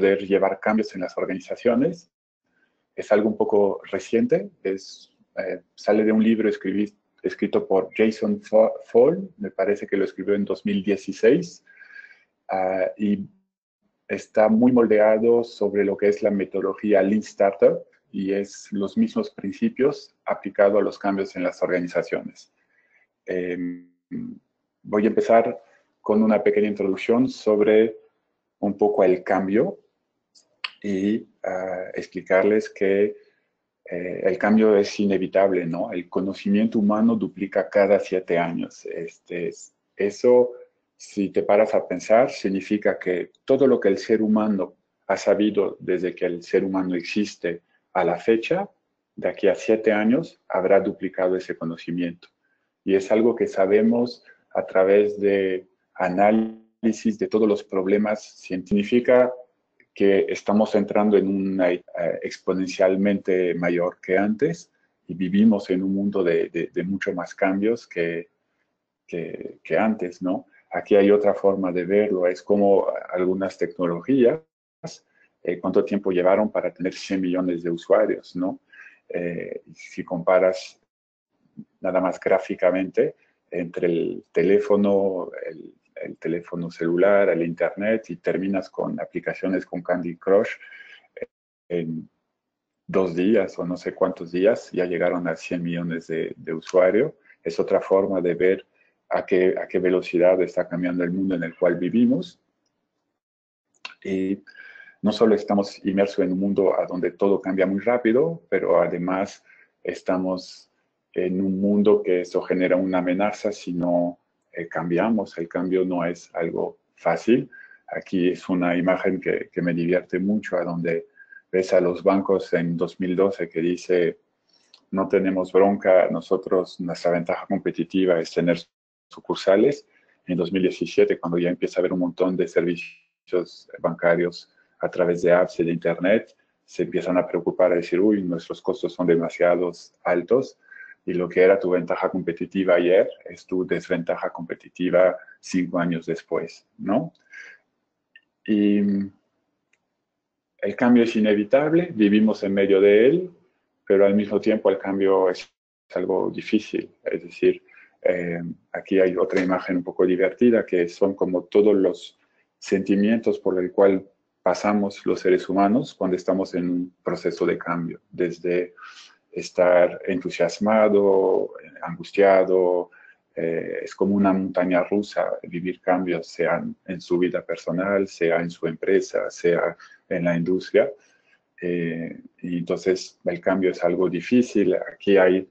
poder llevar cambios en las organizaciones. Es algo un poco reciente, sale de un libro escrito por Jason Fall, me parece que lo escribió en 2016, y está muy moldeado sobre lo que es la metodología Lean Startup, y es los mismos principios aplicados a los cambios en las organizaciones. Voy a empezar con una pequeña introducción sobre un poco el cambio y explicarles que el cambio es inevitable, ¿no? El conocimiento humano duplica cada 7 años. Eso, si te paras a pensar, significa que todo lo que el ser humano ha sabido desde que el ser humano existe a la fecha, de aquí a 7 años, habrá duplicado ese conocimiento. Y es algo que sabemos a través de análisis de todos los problemas científicos. Significa que estamos entrando en una exponencialmente mayor que antes y vivimos en un mundo de mucho más cambios que antes, ¿no? Aquí hay otra forma de verlo, es como algunas tecnologías, cuánto tiempo llevaron para tener 100 millones de usuarios, ¿no? Si comparas nada más gráficamente entre el teléfono celular, el internet, y terminas con aplicaciones con Candy Crush, en 2 días o no sé cuántos días ya llegaron a 100 millones de usuarios. Es otra forma de ver a qué velocidad está cambiando el mundo en el cual vivimos. Y no solo estamos inmersos en un mundo a donde todo cambia muy rápido, pero además estamos en un mundo que eso genera una amenaza si no cambiamos. El cambio no es algo fácil. Aquí es una imagen que me divierte mucho, a donde ves a los bancos en 2012 que dice, no tenemos bronca, nuestra ventaja competitiva es tener sucursales. En 2017, cuando ya empieza a haber un montón de servicios bancarios a través de apps y de internet, se empiezan a preocupar, a decir, uy, nuestros costos son demasiado altos, y lo que era tu ventaja competitiva ayer es tu desventaja competitiva 5 años después, ¿no? Y el cambio es inevitable, vivimos en medio de él, pero al mismo tiempo el cambio es algo difícil. Es decir, aquí hay otra imagen un poco divertida, que son como todos los sentimientos por el cual pasamos los seres humanos cuando estamos en un proceso de cambio, desde estar entusiasmado, angustiado, es como una montaña rusa vivir cambios, sea en su vida personal, sea en su empresa, sea en la industria. Y entonces el cambio es algo difícil. Aquí hay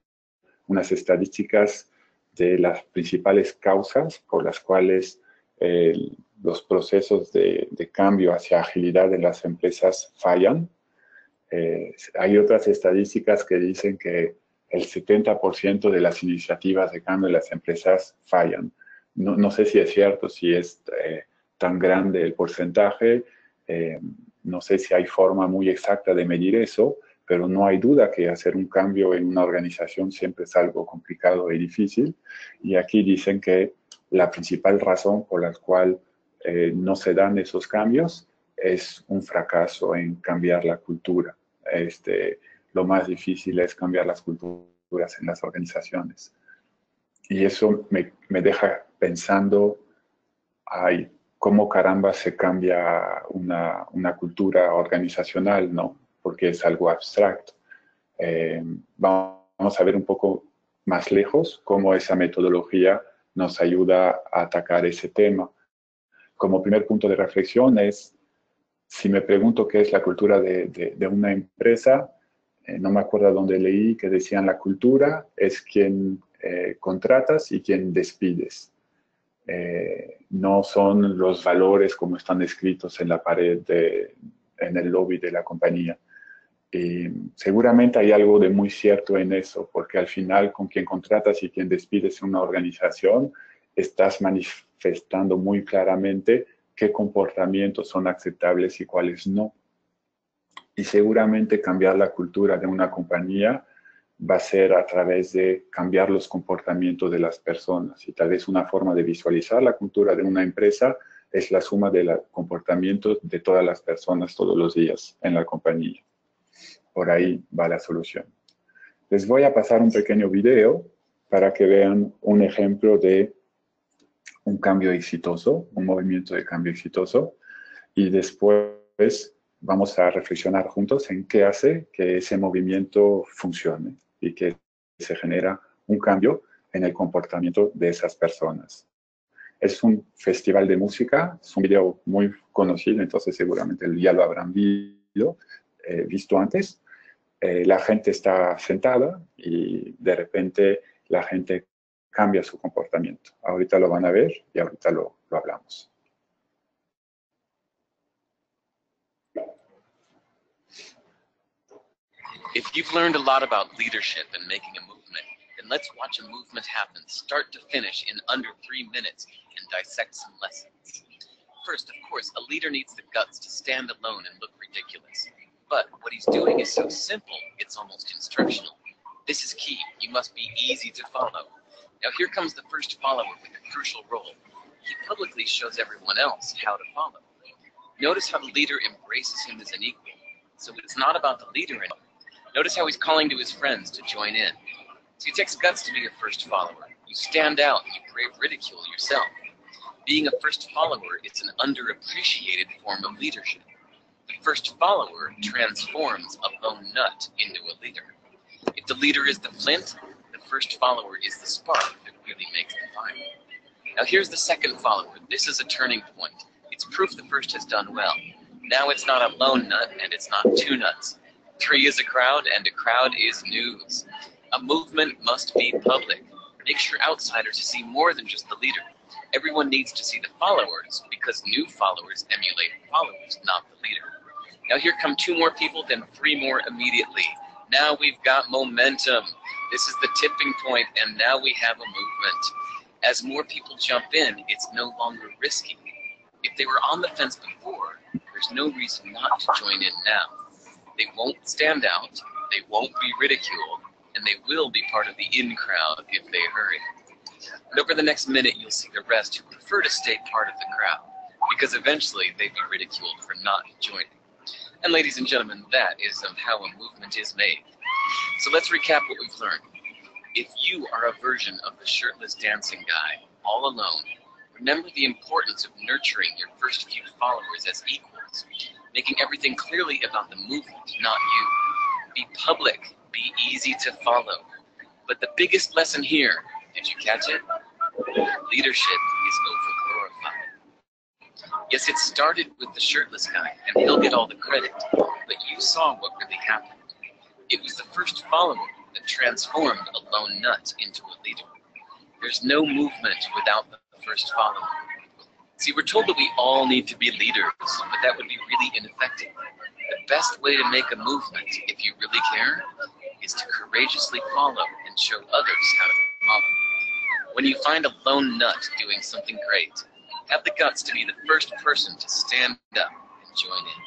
unas estadísticas de las principales causas por las cuales los procesos de cambio hacia agilidad en las empresas fallan. Hay otras estadísticas que dicen que el 70% de las iniciativas de cambio en las empresas fallan. No sé si es cierto, si es tan grande el porcentaje, no sé si hay forma muy exacta de medir eso, pero no hay duda que hacer un cambio en una organización siempre es algo complicado y difícil. Y aquí dicen que la principal razón por la cual no se dan esos cambios es un fracaso en cambiar la cultura. Lo más difícil es cambiar las culturas en las organizaciones. Y eso me deja pensando, ay, cómo caramba se cambia una cultura organizacional, ¿no? Porque es algo abstracto. Vamos a ver un poco más lejos cómo esa metodología nos ayuda a atacar ese tema. Como primer punto de reflexión es, si me pregunto qué es la cultura de una empresa, no me acuerdo dónde leí que decían la cultura es quien contratas y quien despides. No son los valores como están escritos en la pared, en el lobby de la compañía. Y seguramente hay algo de muy cierto en eso, porque al final con quien contratas y quien despides en una organización, estás manifestando muy claramente qué comportamientos son aceptables y cuáles no. Y seguramente cambiar la cultura de una compañía va a ser a través de cambiar los comportamientos de las personas. Y tal vez una forma de visualizar la cultura de una empresa es la suma del comportamiento de todas las personas todos los días en la compañía. Por ahí va la solución. Les voy a pasar un pequeño video para que vean un ejemplo de un cambio exitoso, un movimiento de cambio exitoso, y después vamos a reflexionar juntos en qué hace que ese movimiento funcione y que se genera un cambio en el comportamiento de esas personas. Es un festival de música, es un video muy conocido, entonces seguramente ya lo habrán visto antes. La gente está sentada y de repente la gente cambia su comportamiento. Ahorita lo van a ver y ahorita lo hablamos. If you've learned a lot about leadership and making a movement, then let's watch a movement happen start to finish in under 3 minutes and dissect some lessons. First, of course, a leader needs the guts to stand alone and look ridiculous. But what he's doing is so simple, it's almost instructional. This is key. You must be easy to follow. Now here comes the first follower with a crucial role. He publicly shows everyone else how to follow. Notice how the leader embraces him as an equal. So it's not about the leader anymore. Notice how he's calling to his friends to join in. So it takes guts to be a first follower. You stand out, you brave ridicule yourself. Being a first follower, it's an underappreciated form of leadership. The first follower transforms a lone nut into a leader. If the leader is the flint, the first follower is the spark that really makes the fire. Now here's the second follower. This is a turning point. It's proof the first has done well. Now it's not a lone nut and it's not two nuts. 3 is a crowd and a crowd is news. A movement must be public. Make sure outsiders see more than just the leader. Everyone needs to see the followers because new followers emulate followers, not the leader. Now here come 2 more people, then 3 more immediately. Now we've got momentum. This is the tipping point, and now we have a movement. As more people jump in, it's no longer risky. If they were on the fence before, there's no reason not to join in now. They won't stand out, they won't be ridiculed, and they will be part of the in crowd if they hurry. And over the next minute, you'll see the rest who prefer to stay part of the crowd, because eventually they'd be ridiculed for not joining. And ladies and gentlemen, that is how a movement is made. So let's recap what we've learned. If you are a version of the shirtless dancing guy, all alone, remember the importance of nurturing your first few followers as equals, making everything clearly about the movement, not you. Be public, be easy to follow. But the biggest lesson here, did you catch it? Leadership is overglorified. Yes, it started with the shirtless guy, and he'll get all the credit, but you saw what really happened. It was the first follower that transformed a lone nut into a leader. There's no movement without the first follower. See, we're told that we all need to be leaders, but that would be really ineffective. The best way to make a movement, if you really care, is to courageously follow and show others how to follow. When you find a lone nut doing something great, have the guts to be the first person to stand up and join in.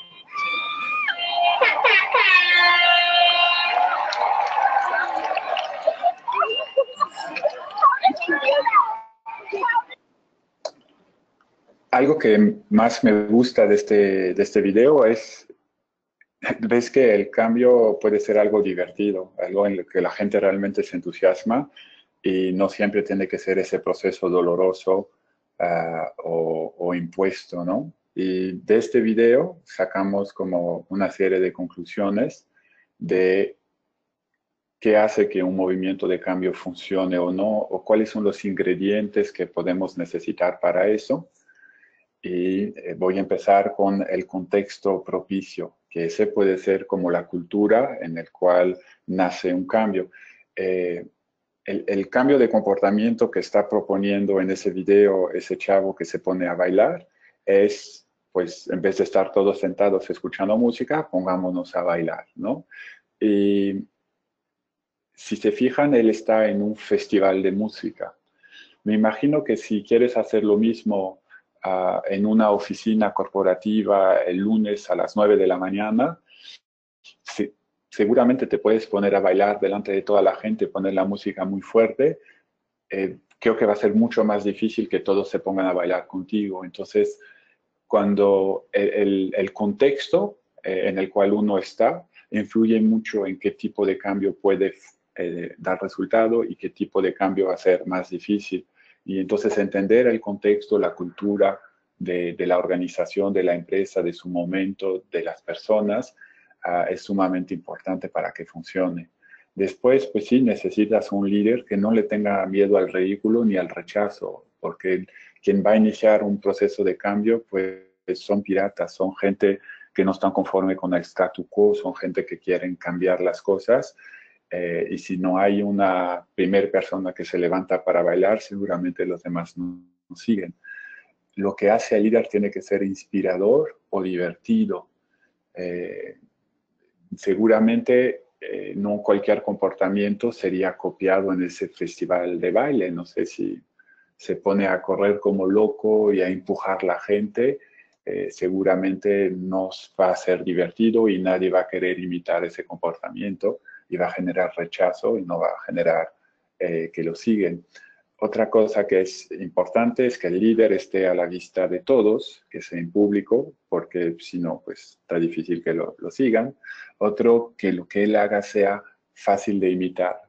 Algo que más me gusta de este video es, ves que el cambio puede ser algo divertido, algo en lo que la gente realmente se entusiasma y no siempre tiene que ser ese proceso doloroso o impuesto, ¿no? Y de este video sacamos como una serie de conclusiones de qué hace que un movimiento de cambio funcione o no, o cuáles son los ingredientes que podemos necesitar para eso. Y voy a empezar con el contexto propicio, que ese puede ser como la cultura en el cual nace un cambio. El cambio de comportamiento que está proponiendo en ese video ese chavo que se pone a bailar es, pues, en vez de estar todos sentados escuchando música, pongámonos a bailar, ¿no? Y si se fijan, él está en un festival de música. Me imagino que si quieres hacer lo mismo en una oficina corporativa el lunes a las 9 de la mañana, seguramente te puedes poner a bailar delante de toda la gente, poner la música muy fuerte. Creo que va a ser mucho más difícil que todos se pongan a bailar contigo. Entonces, cuando el contexto en el cual uno está influye mucho en qué tipo de cambio puede dar resultado y qué tipo de cambio va a ser más difícil. Y entonces entender el contexto, la cultura de la organización, de la empresa, de su momento, de las personas, es sumamente importante para que funcione. Después, pues sí, necesitas un líder que no le tenga miedo al ridículo ni al rechazo, porque quien va a iniciar un proceso de cambio, pues son piratas, son gente que no están conforme con el statu quo, son gente que quieren cambiar las cosas. Y si no hay una primera persona que se levanta para bailar, seguramente los demás no siguen. Lo que hace al líder tiene que ser inspirador o divertido. Eh, Seguramente no cualquier comportamiento sería copiado en ese festival de baile. No sé si se pone a correr como loco y a empujar a la gente, seguramente no va a ser divertido y nadie va a querer imitar ese comportamiento y va a generar rechazo y no va a generar que lo siguen. Otra cosa que es importante es que el líder esté a la vista de todos, que sea en público, porque si no, pues está difícil que lo sigan. Otro, que lo que él haga sea fácil de imitar.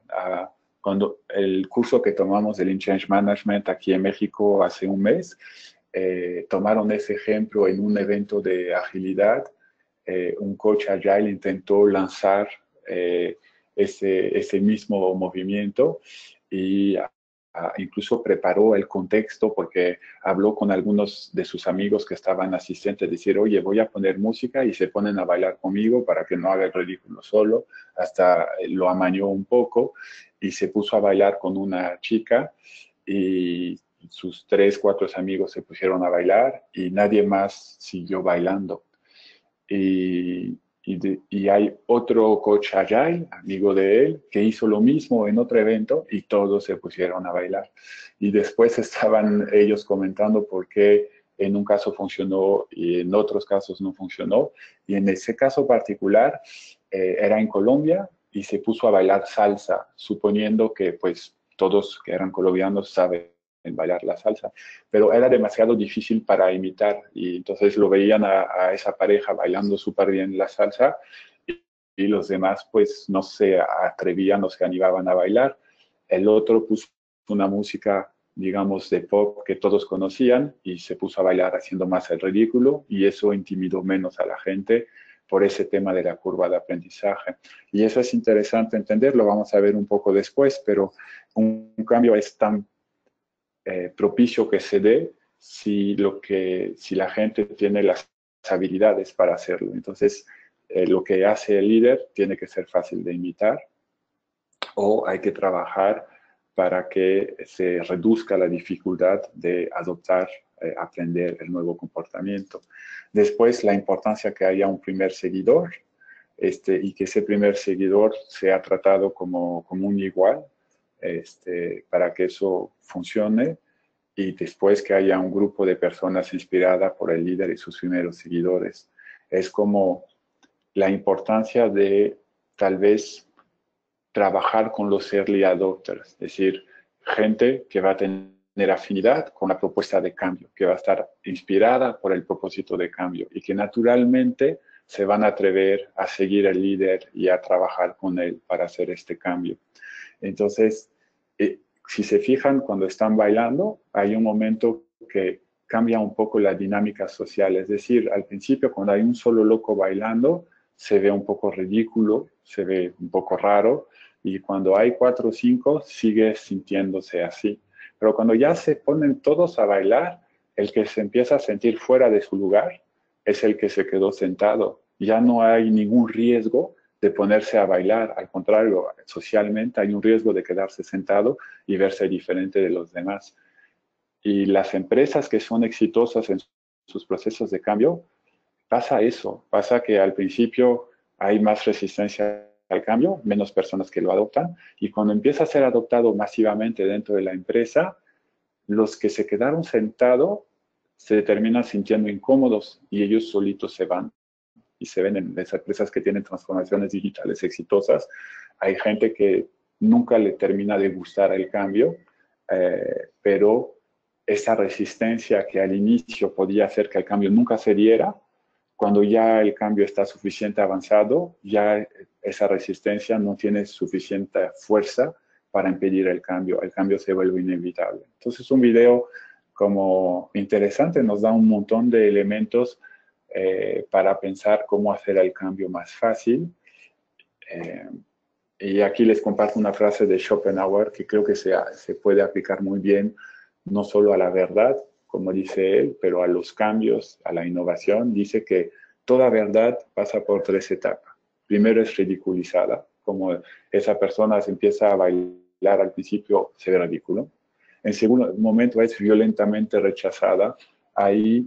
Cuando el curso que tomamos de Lean Change Management aquí en México hace un mes, tomaron ese ejemplo en un evento de agilidad. Un coach agile intentó lanzar ese mismo movimiento y incluso preparó el contexto porque habló con algunos de sus amigos que estaban asistentes, decir, oye, voy a poner música y se ponen a bailar conmigo para que no haga el ridículo solo, hasta lo amañó un poco y se puso a bailar con una chica y sus 3, 4 amigos se pusieron a bailar y nadie más siguió bailando. Y hay otro coach agile, amigo de él, que hizo lo mismo en otro evento y todos se pusieron a bailar. Y después estaban ellos comentando por qué en un caso funcionó y en otros casos no funcionó. Y en ese caso particular era en Colombia y se puso a bailar salsa, suponiendo que pues todos que eran colombianos saben bailar la salsa, pero era demasiado difícil para imitar y entonces lo veían a esa pareja bailando súper bien la salsa y los demás pues no se atrevían, no se animaban a bailar. El otro puso una música, digamos, de pop que todos conocían y se puso a bailar haciendo más el ridículo y eso intimidó menos a la gente por ese tema de la curva de aprendizaje. Y eso es interesante entenderlo, vamos a ver un poco después, pero un cambio es tan propicio que se dé si la gente tiene las habilidades para hacerlo. Entonces, lo que hace el líder tiene que ser fácil de imitar o hay que trabajar para que se reduzca la dificultad de adoptar, aprender el nuevo comportamiento. Después, la importancia que haya un primer seguidor y que ese primer seguidor sea tratado como un igual, para que eso funcione y después que haya un grupo de personas inspiradas por el líder y sus primeros seguidores. Es como la importancia de tal vez trabajar con los early adopters, es decir, gente que va a tener afinidad con la propuesta de cambio, que va a estar inspirada por el propósito de cambio y que naturalmente se van a atrever a seguir al líder y a trabajar con él para hacer este cambio. Entonces, si se fijan, cuando están bailando, hay un momento que cambia un poco la dinámica social. Es decir, al principio, cuando hay un solo loco bailando, se ve un poco ridículo, se ve un poco raro, y cuando hay 4 o 5, sigue sintiéndose así. Pero cuando ya se ponen todos a bailar, el que se empieza a sentir fuera de su lugar es el que se quedó sentado. Ya no hay ningún riesgo de ponerse a bailar, al contrario, socialmente hay un riesgo de quedarse sentado y verse diferente de los demás. Y las empresas que son exitosas en sus procesos de cambio, pasa eso, pasa que al principio hay más resistencia al cambio, menos personas que lo adoptan, y cuando empieza a ser adoptado masivamente dentro de la empresa, los que se quedaron sentados se terminan sintiendo incómodos y ellos solitos se van. Y se ven en las empresas que tienen transformaciones digitales exitosas, hay gente que nunca le termina de gustar el cambio, pero esa resistencia que al inicio podía hacer que el cambio nunca se diera, cuando ya el cambio está suficiente avanzado, ya esa resistencia no tiene suficiente fuerza para impedir el cambio se vuelve inevitable. Entonces, un video como interesante nos da un montón de elementos para pensar cómo hacer el cambio más fácil. Y aquí les comparto una frase de Schopenhauer que creo que se puede aplicar muy bien, no solo a la verdad, como dice él, pero a los cambios, a la innovación. Dice que toda verdad pasa por 3 etapas. Primero es ridiculizada, como esa persona se empieza a bailar al principio, se ve ridículo. En segundo momento es violentamente rechazada. Ahí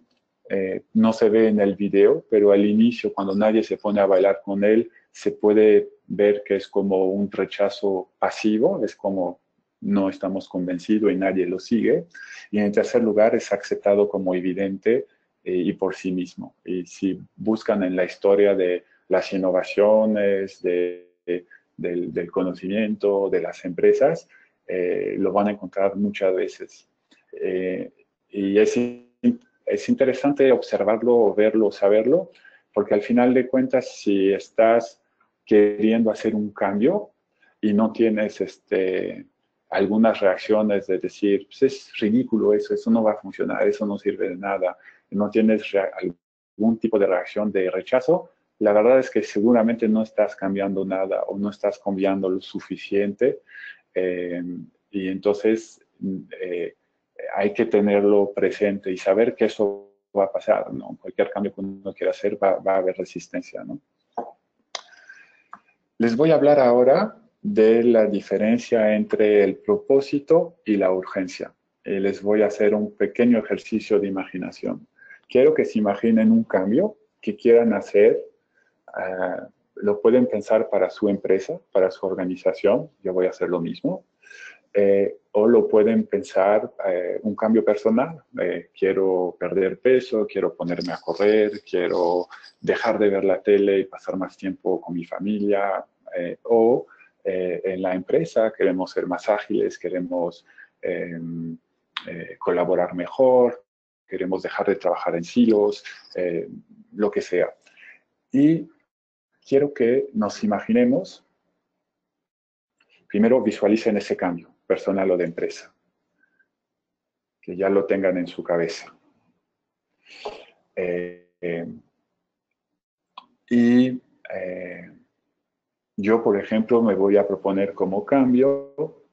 no se ve en el video, pero al inicio, cuando nadie se pone a bailar con él, se puede ver que es como un rechazo pasivo, es como no estamos convencidos y nadie lo sigue. Y en tercer lugar, es aceptado como evidente y por sí mismo. Y si buscan en la historia de las innovaciones, del conocimiento, de las empresas, lo van a encontrar muchas veces. Y es interesante observarlo, verlo, saberlo, porque al final de cuentas, si estás queriendo hacer un cambio y no tienes algunas reacciones de decir, pues es ridículo eso no va a funcionar, eso no sirve de nada, no tienes algún tipo de reacción de rechazo, la verdad es que seguramente no estás cambiando nada o no estás cambiando lo suficiente y entonces hay que tenerlo presente y saber que eso va a pasar, ¿no? Cualquier cambio que uno quiera hacer va a haber resistencia, ¿no? Les voy a hablar ahora de la diferencia entre el propósito y la urgencia. Les voy a hacer un pequeño ejercicio de imaginación. Quiero que se imaginen un cambio que quieran hacer. Lo pueden pensar para su empresa, para su organización. Yo voy a hacer lo mismo. O lo pueden pensar un cambio personal. Quiero perder peso, quiero ponerme a correr, quiero dejar de ver la tele y pasar más tiempo con mi familia. O en la empresa queremos ser más ágiles, queremos colaborar mejor, queremos dejar de trabajar en silos, lo que sea. Y quiero que nos imaginemos, primero visualicen ese cambio personal o de empresa, que ya lo tengan en su cabeza. Yo, por ejemplo, me voy a proponer como cambio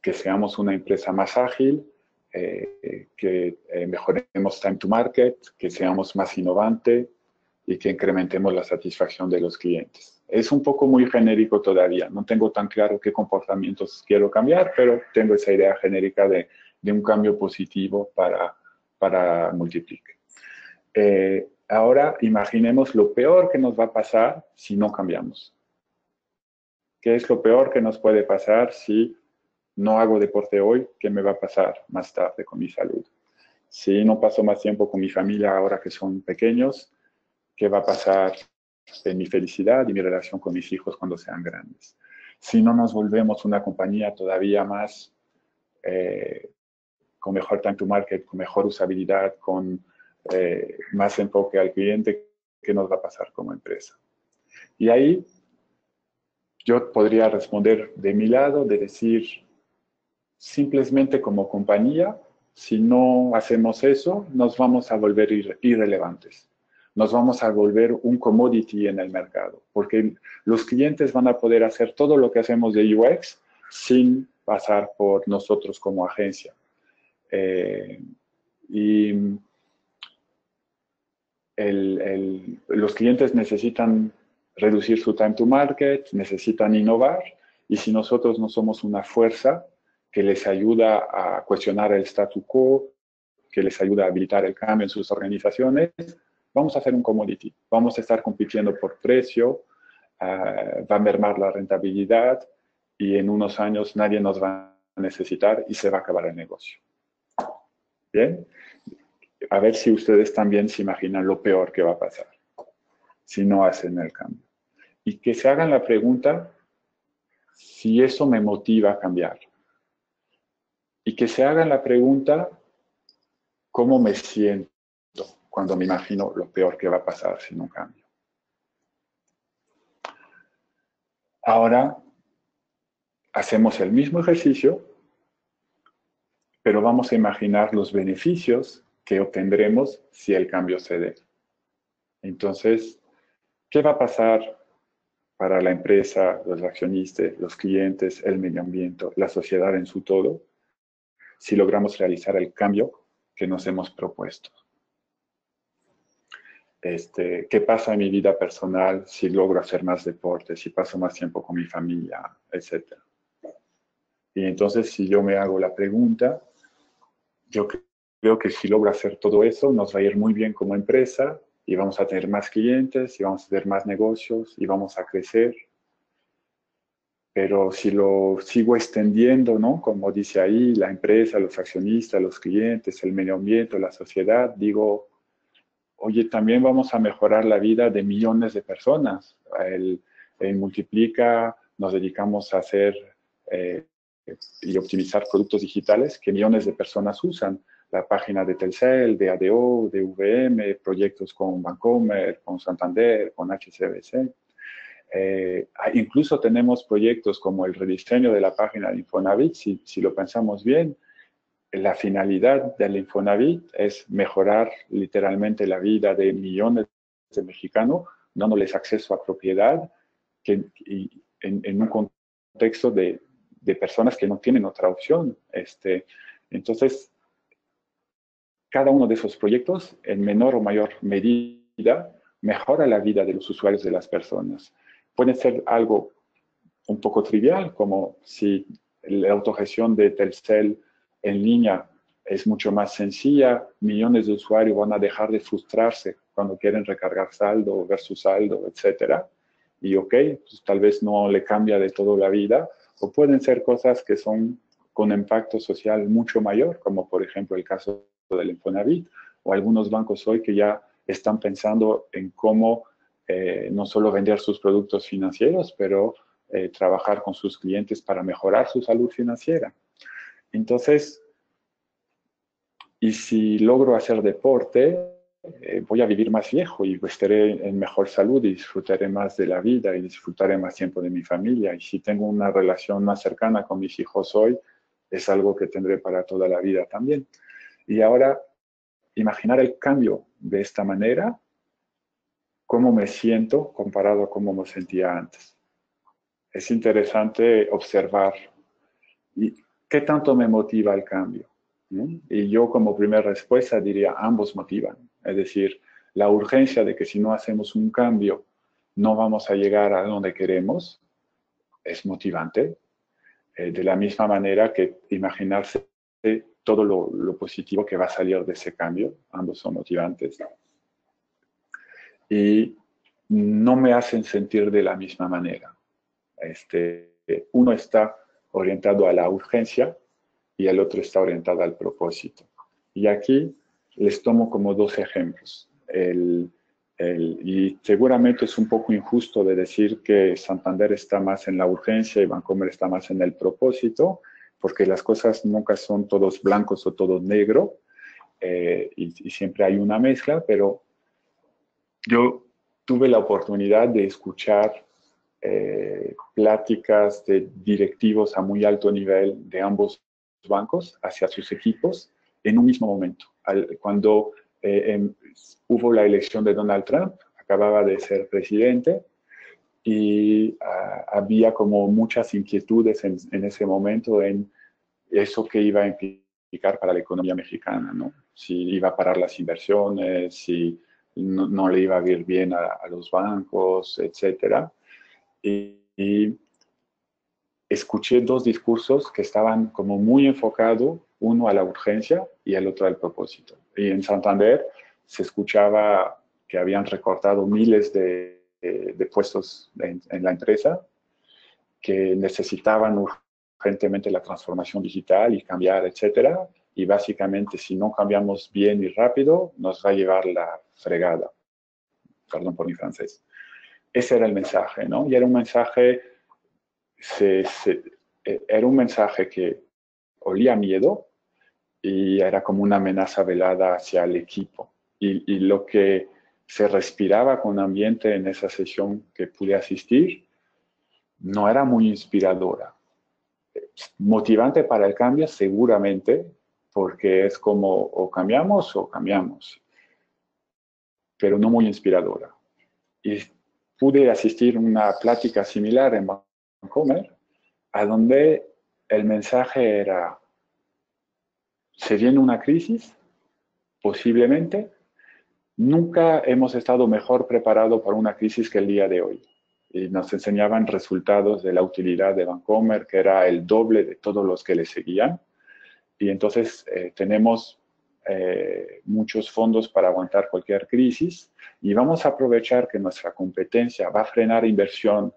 que seamos una empresa más ágil, que mejoremos time to market, que seamos más innovante y que incrementemos la satisfacción de los clientes. Es un poco muy genérico todavía, no tengo tan claro qué comportamientos quiero cambiar, pero tengo esa idea genérica de un cambio positivo para Multiplic. Ahora imaginemos lo peor que nos va a pasar si no cambiamos. ¿Qué es lo peor que nos puede pasar si no hago deporte hoy? ¿Qué me va a pasar más tarde con mi salud? Si no paso más tiempo con mi familia ahora que son pequeños, ¿qué va a pasar en mi felicidad y mi relación con mis hijos cuando sean grandes? Si no nos volvemos una compañía todavía más con mejor time to market, con mejor usabilidad, con más enfoque al cliente, ¿qué nos va a pasar como empresa? Y ahí yo podría responder de mi lado, de decir, simplemente como compañía, si no hacemos eso, nos vamos a volver irrelevantes. Nos vamos a volver un commodity en el mercado, porque los clientes van a poder hacer todo lo que hacemos de UX sin pasar por nosotros como agencia. Los clientes necesitan reducir su time to market, necesitan innovar, y si nosotros no somos una fuerza que les ayuda a cuestionar el statu quo, que les ayuda a habilitar el cambio en sus organizaciones, vamos a hacer un commodity. Vamos a estar compitiendo por precio, va a mermar la rentabilidad y en unos años nadie nos va a necesitar y se va a acabar el negocio. ¿Bien? A ver si ustedes también se imaginan lo peor que va a pasar si no hacen el cambio. Y que se hagan la pregunta si eso me motiva a cambiar. y que se hagan la pregunta, ¿cómo me siento cuando me imagino lo peor que va a pasar si no cambio? Ahora hacemos el mismo ejercicio, pero vamos a imaginar los beneficios que obtendremos si el cambio se dé. Entonces, ¿qué va a pasar para la empresa, los accionistas, los clientes, el medio ambiente, la sociedad en su todo, si logramos realizar el cambio que nos hemos propuesto? ¿Qué pasa en mi vida personal si logro hacer más deporte, si paso más tiempo con mi familia, etcétera? Y entonces, si yo me hago la pregunta, yo creo que si logro hacer todo eso, nos va a ir muy bien como empresa y vamos a tener más clientes y vamos a tener más negocios y vamos a crecer. Pero si lo sigo extendiendo, ¿no? Como dice ahí, la empresa, los accionistas, los clientes, el medio ambiente, la sociedad, digo, oye, también vamos a mejorar la vida de millones de personas. El Multiplica nos dedicamos a hacer y optimizar productos digitales que millones de personas usan. La página de Telcel, de ADO, de VM, proyectos con Bancomer, con Santander, con HSBC. Incluso tenemos proyectos como el rediseño de la página de Infonavit. Si lo pensamos bien, la finalidad del Infonavit es mejorar literalmente la vida de millones de mexicanos, dándoles acceso a propiedad en un contexto de personas que no tienen otra opción. Entonces, cada uno de esos proyectos, en menor o mayor medida, mejora la vida de los usuarios, de las personas. Puede ser algo un poco trivial, como si la autogestión de Telcel en línea es mucho más sencilla, millones de usuarios van a dejar de frustrarse cuando quieren recargar saldo, ver su saldo, etc. Y ok, pues tal vez no le cambia de todo la vida, o pueden ser cosas que son con impacto social mucho mayor, como por ejemplo el caso del Infonavit, o algunos bancos hoy que ya están pensando en cómo no solo vender sus productos financieros, pero trabajar con sus clientes para mejorar su salud financiera. Entonces, y si logro hacer deporte, voy a vivir más viejo y estaré en mejor salud y disfrutaré más de la vida y disfrutaré más tiempo de mi familia. Y si tengo una relación más cercana con mis hijos hoy, es algo que tendré para toda la vida también. Y ahora, imaginar el cambio de esta manera, cómo me siento comparado a cómo me sentía antes. Es interesante observar y qué tanto me motiva el cambio. ¿Sí? Y yo como primera respuesta diría, ambos motivan. Es decir, la urgencia de que si no hacemos un cambio no vamos a llegar a donde queremos es motivante. De la misma manera que imaginarse todo lo positivo que va a salir de ese cambio, ambos son motivantes. Y no me hacen sentir de la misma manera. Uno está orientado a la urgencia y el otro está orientado al propósito. Y aquí les tomo como dos ejemplos. Y seguramente es un poco injusto de decir que Santander está más en la urgencia y Bancomer está más en el propósito, porque las cosas nunca son todos blancos o todo negro, y siempre hay una mezcla, pero yo tuve la oportunidad de escuchar pláticas de directivos a muy alto nivel de ambos bancos hacia sus equipos en un mismo momento. Cuando hubo la elección de Donald Trump, acababa de ser presidente y había como muchas inquietudes en ese momento en eso que iba a implicar para la economía mexicana, ¿no? Si iba a parar las inversiones, si no le iba a ir bien a los bancos, etcétera. Y escuché dos discursos que estaban como muy enfocados, uno a la urgencia y el otro al propósito. Y en Santander se escuchaba que habían recortado miles de puestos en la empresa, que necesitaban urgentemente la transformación digital y cambiar, etcétera. Y básicamente, si no cambiamos bien y rápido, nos va a llevar la fregada. Perdón por mi francés. Ese era el mensaje, ¿no? Y era un mensaje, era un mensaje que olía a miedo y era como una amenaza velada hacia el equipo. Y lo que se respiraba con ambiente en esa sesión que pude asistir no era muy inspiradora. Motivante para el cambio, seguramente, porque es como o cambiamos, pero no muy inspiradora. Y pude asistir a una plática similar en Vancomer, a donde el mensaje era: se viene una crisis, posiblemente. Nunca hemos estado mejor preparados para una crisis que el día de hoy. Y nos enseñaban resultados de la utilidad de Vancomer, que era el doble de todos los que le seguían. Y entonces tenemos muchos fondos para aguantar cualquier crisis y vamos a aprovechar que nuestra competencia va a frenar inversión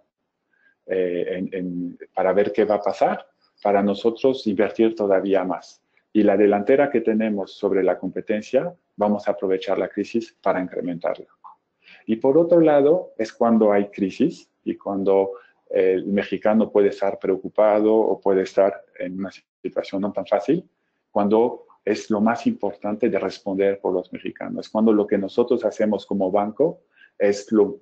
para ver qué va a pasar, para nosotros invertir todavía más. Y la delantera que tenemos sobre la competencia, vamos a aprovechar la crisis para incrementarla. Y por otro lado, es cuando hay crisis y cuando el mexicano puede estar preocupado o puede estar en una situación no tan fácil, cuando es lo más importante de responder por los mexicanos. Es cuando lo que nosotros hacemos como banco es lo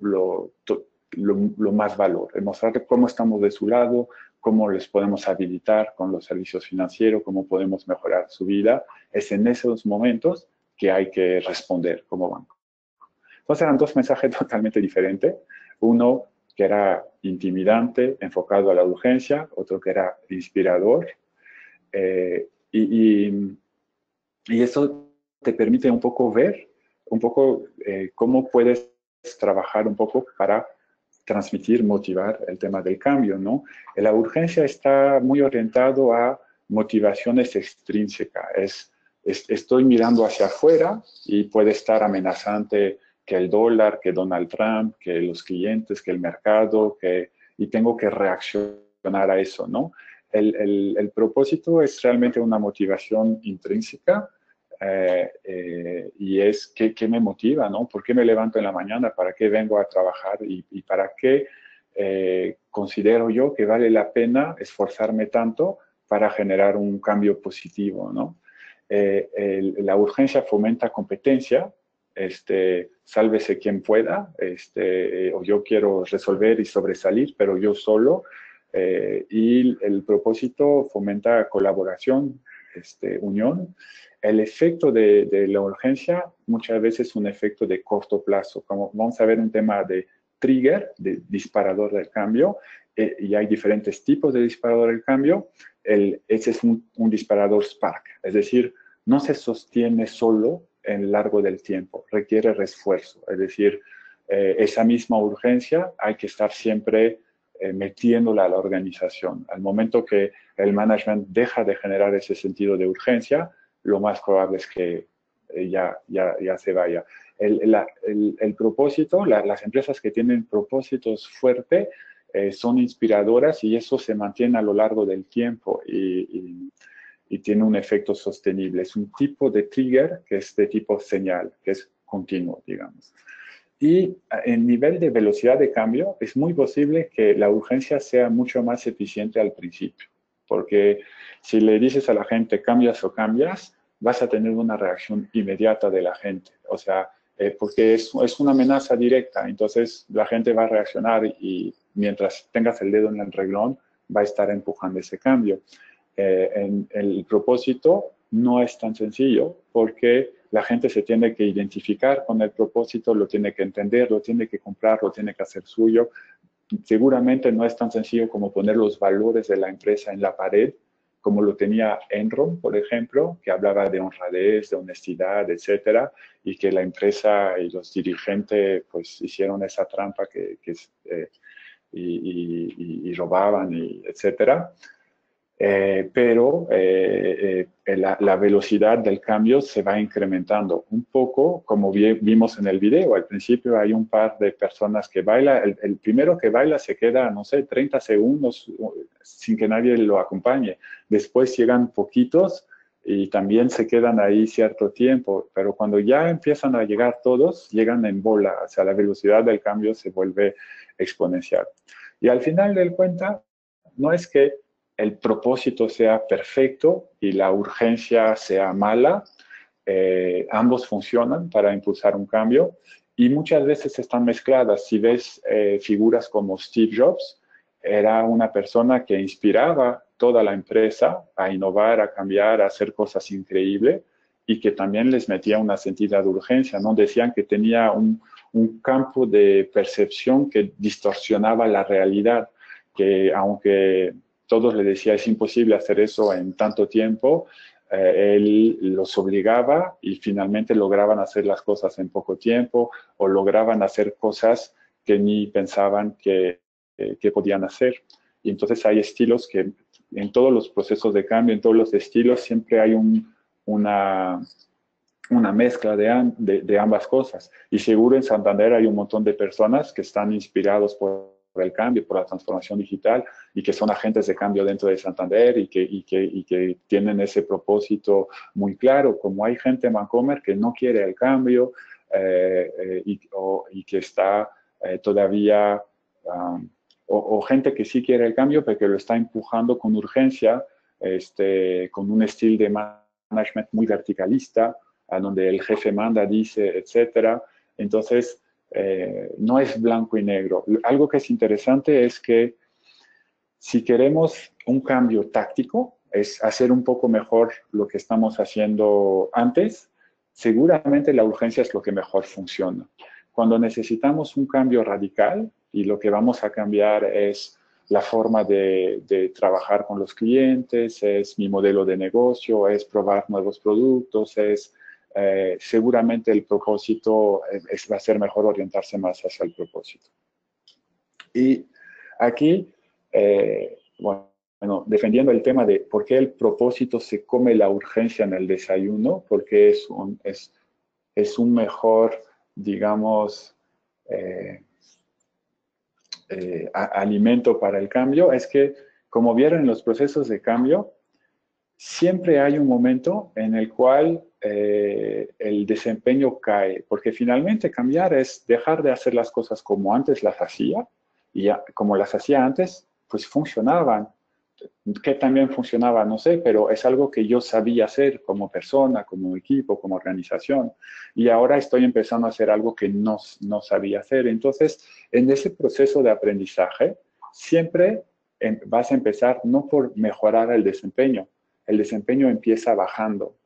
más valor, el mostrar cómo estamos de su lado, cómo les podemos habilitar con los servicios financieros, cómo podemos mejorar su vida. Es en esos momentos que hay que responder como banco. Entonces eran dos mensajes totalmente diferentes. Uno que era intimidante, enfocado a la urgencia, otro que era inspirador. Y eso te permite un poco ver, cómo puedes trabajar un poco para transmitir, motivar el tema del cambio, ¿no? La urgencia está muy orientado a motivaciones extrínsecas. Estoy mirando hacia afuera y puede estar amenazante que el dólar, que Donald Trump, que los clientes, que el mercado, y tengo que reaccionar a eso, ¿no? El propósito es realmente una motivación intrínseca y es qué me motiva, ¿no? ¿Por qué me levanto en la mañana? ¿Para qué vengo a trabajar? ¿Y para qué considero yo que vale la pena esforzarme tanto para generar un cambio positivo, ¿no? La urgencia fomenta competencia, sálvese quien pueda, o yo quiero resolver y sobresalir, pero yo solo. Y el propósito fomenta colaboración, unión. El efecto de la urgencia muchas veces es un efecto de corto plazo. Como vamos a ver un tema de trigger, de disparador del cambio, y hay diferentes tipos de disparador del cambio. Ese es un disparador spark, es decir, no se sostiene solo en el largo del tiempo, requiere refuerzo, es decir, esa misma urgencia hay que estar siempre metiéndola a la organización. Al momento que el management deja de generar ese sentido de urgencia, lo más probable es que ya se vaya. El propósito, las empresas que tienen propósitos fuertes son inspiradoras y eso se mantiene a lo largo del tiempo y tiene un efecto sostenible. Es un tipo de trigger que es de tipo señal, que es continuo, digamos. Y en nivel de velocidad de cambio, es muy posible que la urgencia sea mucho más eficiente al principio, porque si le dices a la gente cambias o cambias, vas a tener una reacción inmediata de la gente. O sea, porque es una amenaza directa, entonces la gente va a reaccionar y mientras tengas el dedo en el renglón, va a estar empujando ese cambio. El propósito no es tan sencillo porque la gente se tiene que identificar con el propósito, lo tiene que entender, lo tiene que comprar, lo tiene que hacer suyo. Seguramente no es tan sencillo como poner los valores de la empresa en la pared, como lo tenía Enron, por ejemplo, que hablaba de honradez, de honestidad, etcétera, y que la empresa y los dirigentes pues hicieron esa trampa y robaban, etcétera. Pero la velocidad del cambio se va incrementando un poco, como vimos en el video. Al principio hay un par de personas que bailan. El primero que baila se queda, no sé, 30 segundos sin que nadie lo acompañe. Después llegan poquitos y también se quedan ahí cierto tiempo. Pero cuando ya empiezan a llegar todos, llegan en bola. O sea, la velocidad del cambio se vuelve exponencial. Y al final del cuenta, no es que el propósito sea perfecto y la urgencia sea mala. Ambos funcionan para impulsar un cambio y muchas veces están mezcladas. Si ves figuras como Steve Jobs, era una persona que inspiraba toda la empresa a innovar, a cambiar, a hacer cosas increíbles y que también les metía una sentida de urgencia, ¿no? Decían que tenía un campo de percepción que distorsionaba la realidad, que aunque todos le decían es imposible hacer eso en tanto tiempo, él los obligaba y finalmente lograban hacer las cosas en poco tiempo o lograban hacer cosas que ni pensaban que podían hacer. Y entonces hay estilos que en todos los procesos de cambio, en todos los estilos, siempre hay una mezcla de ambas cosas. Y seguro en Santander hay un montón de personas que están inspirados por el cambio, por la transformación digital y que son agentes de cambio dentro de Santander y que tienen ese propósito muy claro, como hay gente en Vancomer que no quiere el cambio y que está todavía, o gente que sí quiere el cambio, pero que lo está empujando con urgencia, con un estilo de management muy verticalista, a donde el jefe manda, dice, etcétera. Entonces, no es blanco y negro. Algo que es interesante es que si queremos un cambio táctico, es hacer un poco mejor lo que estamos haciendo antes, seguramente la urgencia es lo que mejor funciona. Cuando necesitamos un cambio radical y lo que vamos a cambiar es la forma de trabajar con los clientes, es mi modelo de negocio, es probar nuevos productos, seguramente el propósito va a ser mejor orientarse más hacia el propósito. Y aquí, bueno, defendiendo el tema de por qué el propósito se come la urgencia en el desayuno, porque es un mejor, digamos, alimento para el cambio, es que, como vieron en los procesos de cambio, siempre hay un momento en el cual el desempeño cae, porque finalmente cambiar es dejar de hacer las cosas como antes las hacía, y como las hacía antes, pues funcionaban. Que también funcionaba, no sé, pero es algo que yo sabía hacer como persona, como equipo, como organización. Y ahora estoy empezando a hacer algo que no sabía hacer. Entonces, en ese proceso de aprendizaje, siempre vas a empezar no por mejorar el desempeño empieza bajando.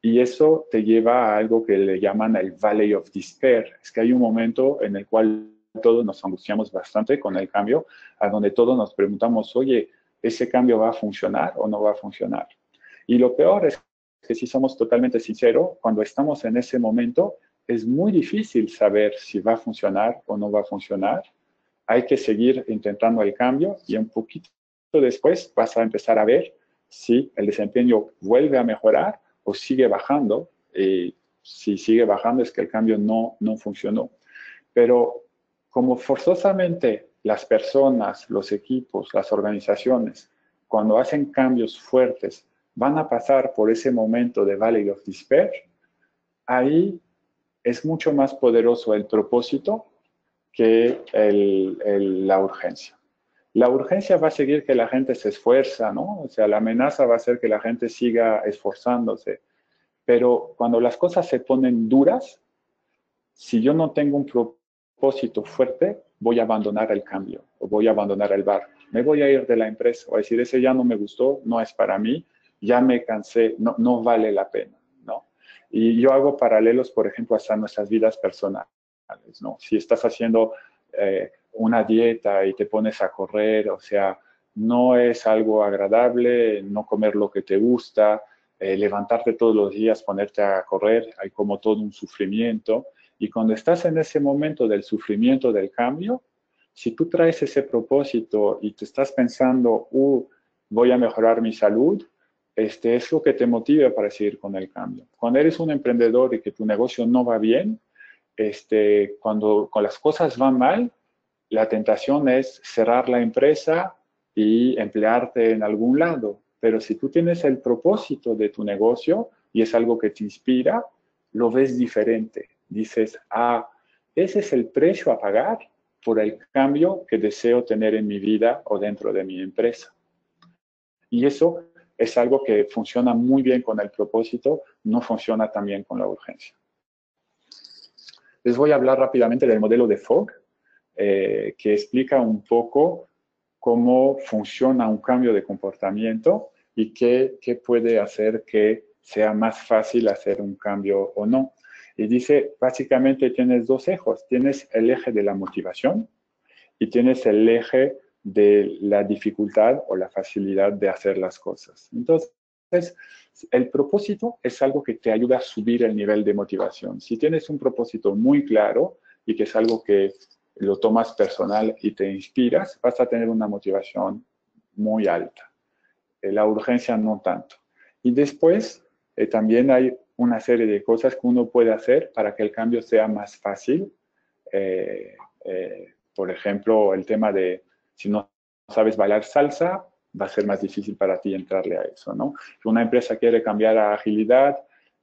Y eso te lleva a algo que le llaman el Valley of Despair. Es que hay un momento en el cual todos nos angustiamos bastante con el cambio, a donde todos nos preguntamos, oye, ¿ese cambio va a funcionar o no va a funcionar? Y lo peor es que si somos totalmente sinceros, cuando estamos en ese momento, es muy difícil saber si va a funcionar o no va a funcionar. Hay que seguir intentando el cambio y un poquito después vas a empezar a ver si el desempeño vuelve a mejorar o sigue bajando. Si sigue bajando es que el cambio no funcionó. Pero como forzosamente las personas, los equipos, las organizaciones, cuando hacen cambios fuertes, van a pasar por ese momento de Valley of Despair, ahí es mucho más poderoso el propósito que la urgencia. La urgencia va a seguir que la gente se esfuerza, ¿no? O sea, la amenaza va a ser que la gente siga esforzándose. Pero cuando las cosas se ponen duras, si yo no tengo un propósito fuerte, voy a abandonar el cambio o voy a abandonar el barco. Me voy a ir de la empresa o a decir, ese ya no me gustó, no es para mí, ya me cansé, no vale la pena, ¿no? Y yo hago paralelos, por ejemplo, hasta nuestras vidas personales, ¿no? Si estás haciendo una dieta y te pones a correr, o sea, no es algo agradable no comer lo que te gusta, levantarte todos los días, ponerte a correr, hay como todo un sufrimiento. Y cuando estás en ese momento del sufrimiento del cambio, si tú traes ese propósito y te estás pensando, voy a mejorar mi salud, es lo que te motiva para seguir con el cambio. Cuando eres un emprendedor y que tu negocio no va bien, cuando las cosas van mal, la tentación es cerrar la empresa y emplearte en algún lado. Pero si tú tienes el propósito de tu negocio y es algo que te inspira, lo ves diferente. Dices, ese es el precio a pagar por el cambio que deseo tener en mi vida o dentro de mi empresa. Y eso es algo que funciona muy bien con el propósito, no funciona tan bien con la urgencia. Les voy a hablar rápidamente del modelo de Fogg, que explica un poco cómo funciona un cambio de comportamiento y qué puede hacer que sea más fácil hacer un cambio o no. Y dice, básicamente tienes dos ejes. Tienes el eje de la motivación y tienes el eje de la dificultad o la facilidad de hacer las cosas. Entonces, el propósito es algo que te ayuda a subir el nivel de motivación. Si tienes un propósito muy claro y que es algo que lo tomas personal y te inspiras, vas a tener una motivación muy alta. La urgencia no tanto. Y después también hay una serie de cosas que uno puede hacer para que el cambio sea más fácil. Por ejemplo, el tema de si no sabes bailar salsa, va a ser más difícil para ti entrarle a eso, ¿no? Si una empresa quiere cambiar a agilidad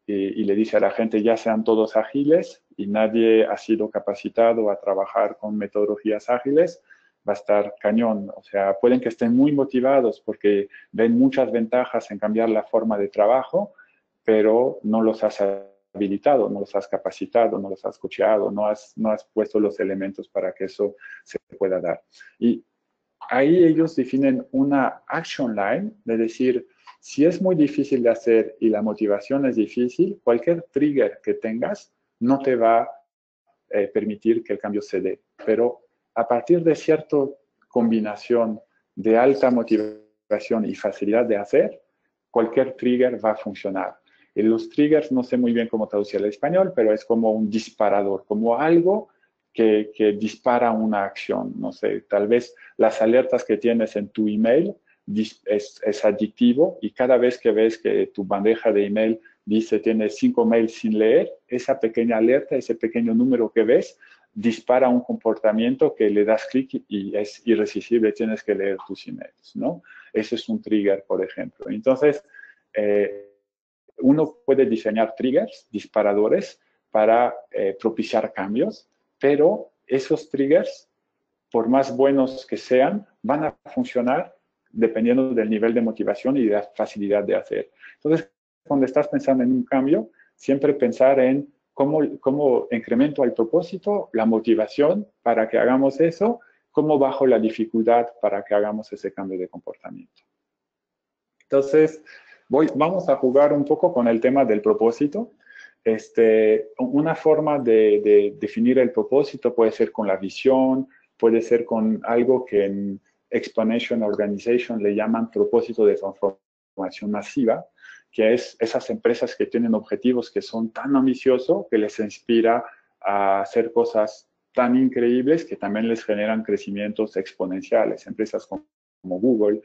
y le dice a la gente ya sean todos ágiles y nadie ha sido capacitado a trabajar con metodologías ágiles, va a estar cañón. O sea, pueden que estén muy motivados porque ven muchas ventajas en cambiar la forma de trabajo, pero no los has habilitado, no los has capacitado, no los has coacheado, no has puesto los elementos para que eso se pueda dar. Y ahí ellos definen una action line, de decir, si es muy difícil de hacer y la motivación es difícil, cualquier trigger que tengas no te va a permitir que el cambio se dé. Pero a partir de cierta combinación de alta motivación y facilidad de hacer, cualquier trigger va a funcionar. Y los triggers, no sé muy bien cómo traducir al español, pero es como un disparador, como algo que dispara una acción. No sé, tal vez las alertas que tienes en tu email es adictivo y cada vez que ves que tu bandeja de email dice tienes 5 mails sin leer, esa pequeña alerta, ese pequeño número que ves, dispara un comportamiento que le das clic y es irresistible, tienes que leer tus emails, ¿no? Ese es un trigger, por ejemplo. Entonces, uno puede diseñar triggers, disparadores, para propiciar cambios, pero esos triggers, por más buenos que sean, van a funcionar dependiendo del nivel de motivación y de la facilidad de hacer. Entonces, cuando estás pensando en un cambio, siempre pensar en cómo incremento el propósito, la motivación para que hagamos eso, cómo bajo la dificultad para que hagamos ese cambio de comportamiento. Entonces, vamos a jugar un poco con el tema del propósito. Una forma de definir el propósito puede ser con la visión, puede ser con algo que en Exponential Organization le llaman propósito de transformación masiva, que es esas empresas que tienen objetivos que son tan ambiciosos que les inspira a hacer cosas tan increíbles que también les generan crecimientos exponenciales, empresas como Google,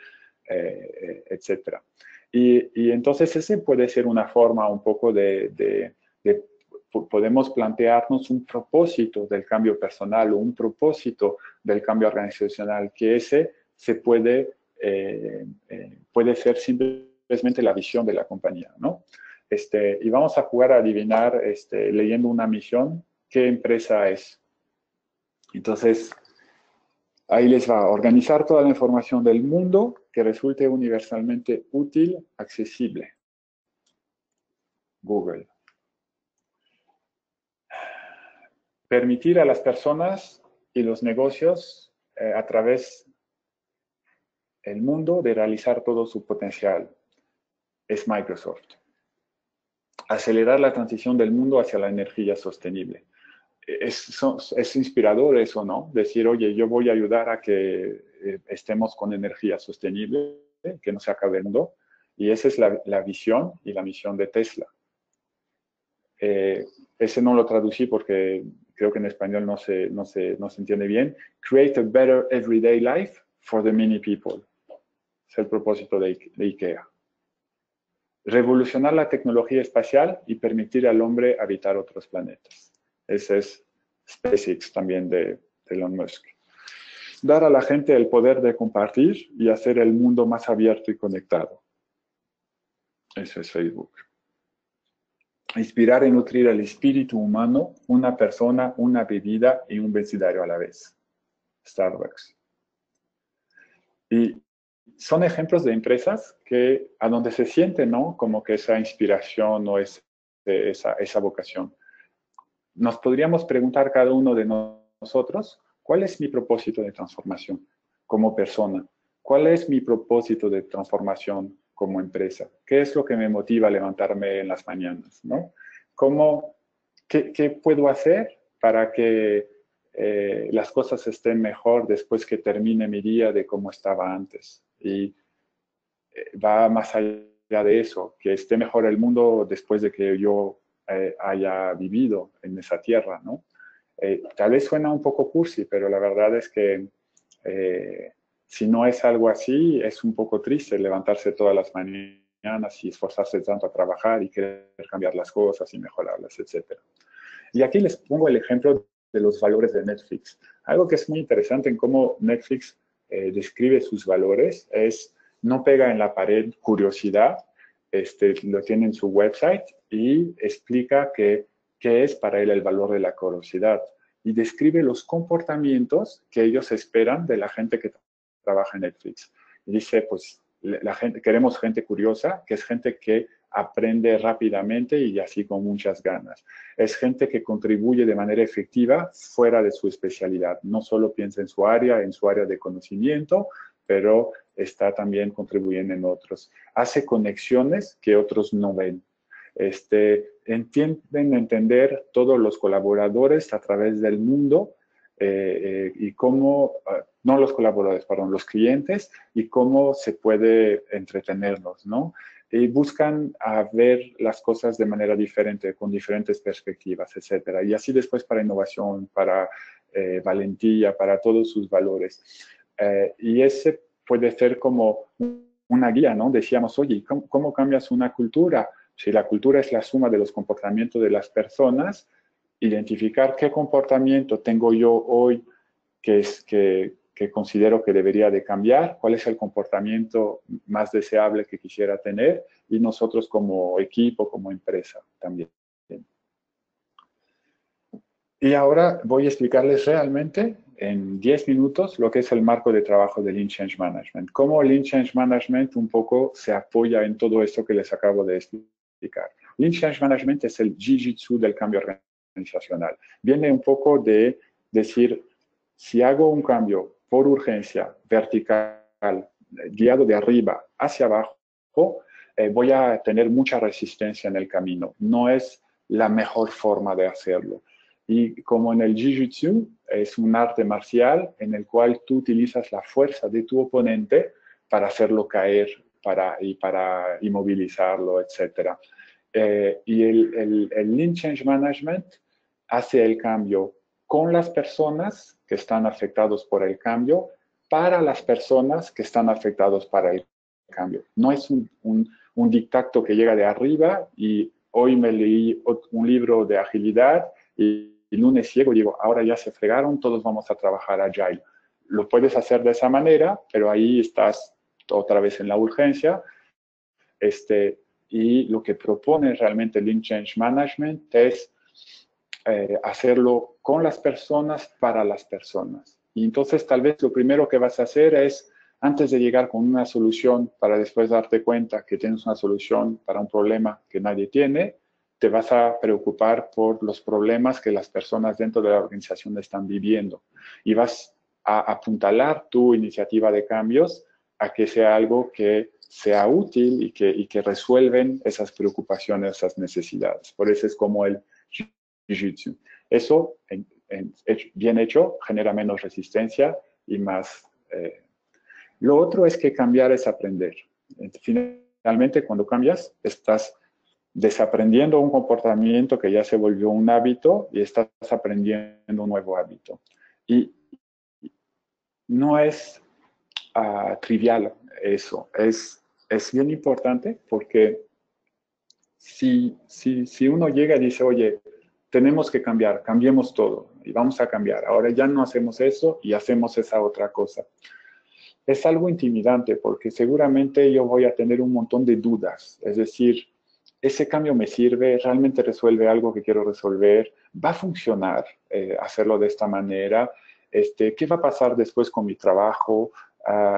etcétera. Y entonces ese puede ser una forma un poco podemos plantearnos un propósito del cambio personal o un propósito del cambio organizacional, que ese se puede ser simplemente la visión de la compañía, ¿no? Y vamos a jugar a adivinar, leyendo una misión, qué empresa es. Entonces, ahí les va a organizar toda la información del mundo que resulte universalmente útil, accesible. Google. Permitir a las personas y los negocios a través del mundo de realizar todo su potencial. Es Microsoft. Acelerar la transición del mundo hacia la energía sostenible. Es inspirador eso, ¿no? Decir, oye, yo voy a ayudar a que estemos con energía sostenible, que no se acabe el mundo. Y esa es la visión y la misión de Tesla. Ese no lo traducí porque creo que en español no se entiende bien. Create a better everyday life for the many people. Es el propósito de IKEA. Revolucionar la tecnología espacial y permitir al hombre habitar otros planetas. Ese es SpaceX también de Elon Musk. Dar a la gente el poder de compartir y hacer el mundo más abierto y conectado. Eso es Facebook. Inspirar y nutrir el espíritu humano, una persona, una bebida y un vecindario a la vez. Starbucks. Y son ejemplos de empresas que a donde se siente, ¿no? Como que esa inspiración o esa vocación. Nos podríamos preguntar cada uno de nosotros, ¿cuál es mi propósito de transformación como persona? ¿Cuál es mi propósito de transformación como empresa? ¿Qué es lo que me motiva a levantarme en las mañanas, ¿no? ¿Qué puedo hacer para que las cosas estén mejor después que termine mi día de cómo estaba antes? Y va más allá de eso, que esté mejor el mundo después de que yo haya vivido en esa tierra, ¿no? Tal vez suena un poco cursi, pero la verdad es que si no es algo así, es un poco triste levantarse todas las mañanas y esforzarse tanto a trabajar y querer cambiar las cosas y mejorarlas, etc. Y aquí les pongo el ejemplo de los valores de Netflix. Algo que es muy interesante en cómo Netflix describe sus valores es no pega en la pared curiosidad, lo tiene en su website y explica qué es para él el valor de la curiosidad y describe los comportamientos que ellos esperan de la gente que trabaja en Netflix. Y dice, pues, queremos gente curiosa, que es gente que aprende rápidamente y así con muchas ganas. Es gente que contribuye de manera efectiva fuera de su especialidad. No solo piensa en su área de conocimiento, pero está también contribuyendo en otros. Hace conexiones que otros no ven. Entienden entender todos los colaboradores a través del mundo y cómo, no los colaboradores, perdón, los clientes y cómo se puede entretenerlos, ¿no? Y buscan a ver las cosas de manera diferente, con diferentes perspectivas, etcétera. Y así después para innovación, para valentía, para todos sus valores. Y ese puede ser como una guía, ¿no? Decíamos, oye, ¿cómo cambias una cultura? Si la cultura es la suma de los comportamientos de las personas, identificar qué comportamiento tengo yo hoy que considero que debería de cambiar, cuál es el comportamiento más deseable que quisiera tener y nosotros como equipo, como empresa también. Y ahora voy a explicarles realmente en 10 minutos lo que es el marco de trabajo de Lean Change Management. Cómo Lean Change Management un poco se apoya en todo esto que les acabo de explicar. Lean Change Management es el jiu-jitsu del cambio organizacional. Viene un poco de decir, si hago un cambio por urgencia, vertical, guiado de arriba hacia abajo, voy a tener mucha resistencia en el camino. No es la mejor forma de hacerlo. Y como en el Jiu-Jitsu es un arte marcial en el cual tú utilizas la fuerza de tu oponente para hacerlo caer para inmovilizarlo, etc. Y el Lean Change Management hace el cambio con las personas que están afectados por el cambio para las personas que están afectados para el cambio. No es un dictato que llega de arriba y hoy me leí un libro de agilidad y lunes ciego digo, ahora ya se fregaron, todos vamos a trabajar Agile. Lo puedes hacer de esa manera, pero ahí estás otra vez en la urgencia. Y lo que propone realmente Lean Change Management es hacerlo con las personas, para las personas. Y entonces tal vez lo primero que vas a hacer es, antes de llegar con una solución para después darte cuenta que tienes una solución para un problema que nadie tiene, te vas a preocupar por los problemas que las personas dentro de la organización están viviendo. Y vas a apuntalar tu iniciativa de cambios a que sea algo que sea útil y que resuelven esas preocupaciones, esas necesidades. Por eso es como el Jiu-Jitsu. Eso, bien hecho, genera menos resistencia y más. Lo otro es que cambiar es aprender. Finalmente, cuando cambias, estás desaprendiendo un comportamiento que ya se volvió un hábito y estás aprendiendo un nuevo hábito. Y no es trivial eso. Es bien importante porque si uno llega y dice, oye, tenemos que cambiar, cambiemos todo y vamos a cambiar. Ahora ya no hacemos eso y hacemos esa otra cosa. Es algo intimidante porque seguramente yo voy a tener un montón de dudas. Es decir, ese cambio me sirve, realmente resuelve algo que quiero resolver, va a funcionar hacerlo de esta manera. ¿Qué va a pasar después con mi trabajo?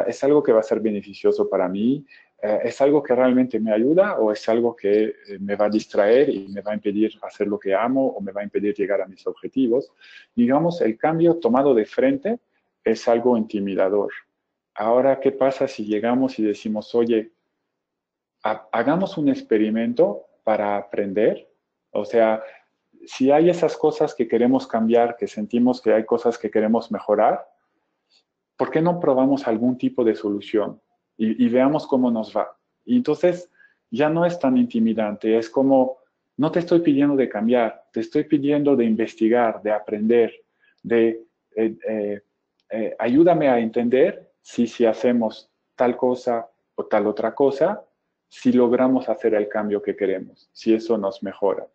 ¿Es algo que va a ser beneficioso para mí? ¿Es algo que realmente me ayuda o es algo que me va a distraer y me va a impedir hacer lo que amo o me va a impedir llegar a mis objetivos? Digamos, el cambio tomado de frente es algo intimidador. Ahora, ¿qué pasa si llegamos y decimos, oye, hagamos un experimento para aprender? O sea, si hay esas cosas que queremos cambiar, que sentimos que hay cosas que queremos mejorar, ¿por qué no probamos algún tipo de solución y veamos cómo nos va? Y entonces ya no es tan intimidante, es como, no te estoy pidiendo de cambiar, te estoy pidiendo de investigar, de aprender, de ayúdame a entender si hacemos tal cosa o tal otra cosa, si logramos hacer el cambio que queremos, si eso nos mejora.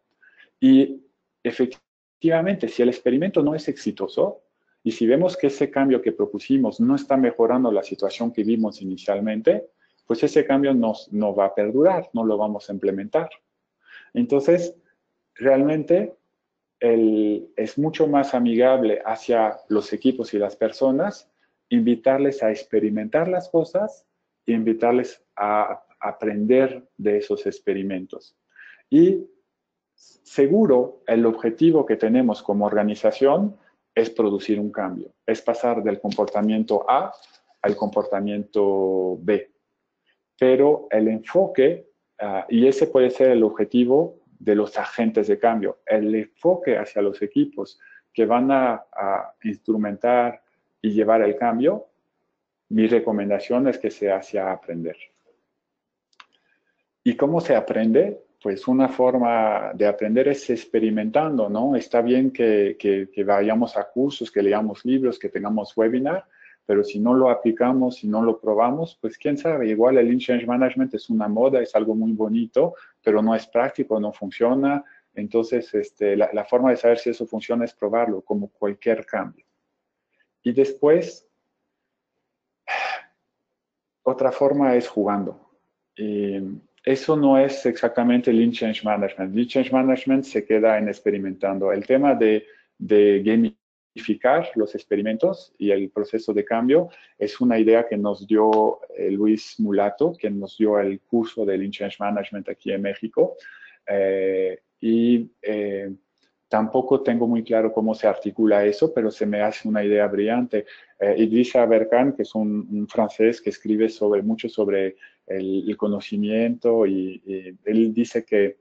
Y efectivamente, si el experimento no es exitoso, y si vemos que ese cambio que propusimos no está mejorando la situación que vimos inicialmente, pues ese cambio no va a perdurar, no lo vamos a implementar. Entonces, realmente es mucho más amigable hacia los equipos y las personas invitarles a experimentar las cosas e invitarles a aprender de esos experimentos. Y seguro, el objetivo que tenemos como organización es producir un cambio, es pasar del comportamiento A al comportamiento B. Pero el enfoque, y ese puede ser el objetivo de los agentes de cambio, el enfoque hacia los equipos que van a instrumentar y llevar el cambio, mi recomendación es que sea hacia aprender. ¿Y cómo se aprende? Pues una forma de aprender es experimentando, ¿no? Está bien que vayamos a cursos, que leamos libros, que tengamos webinar, pero si no lo aplicamos, si no lo probamos, pues quién sabe, igual el Lean Change Management es una moda, es algo muy bonito, pero no es práctico, no funciona. Entonces, la forma de saber si eso funciona es probarlo, como cualquier cambio. Y después, otra forma es jugando. Eso no es exactamente Lean Change Management. Lean Change Management se queda en experimentando. El tema de gamificar los experimentos y el proceso de cambio es una idea que nos dio Luis Mulato, quien nos dio el curso de Lean Change Management aquí en México. Tampoco tengo muy claro cómo se articula eso, pero se me hace una idea brillante. Idriss Aberkan, que es un francés que escribe mucho sobre el conocimiento y él dice que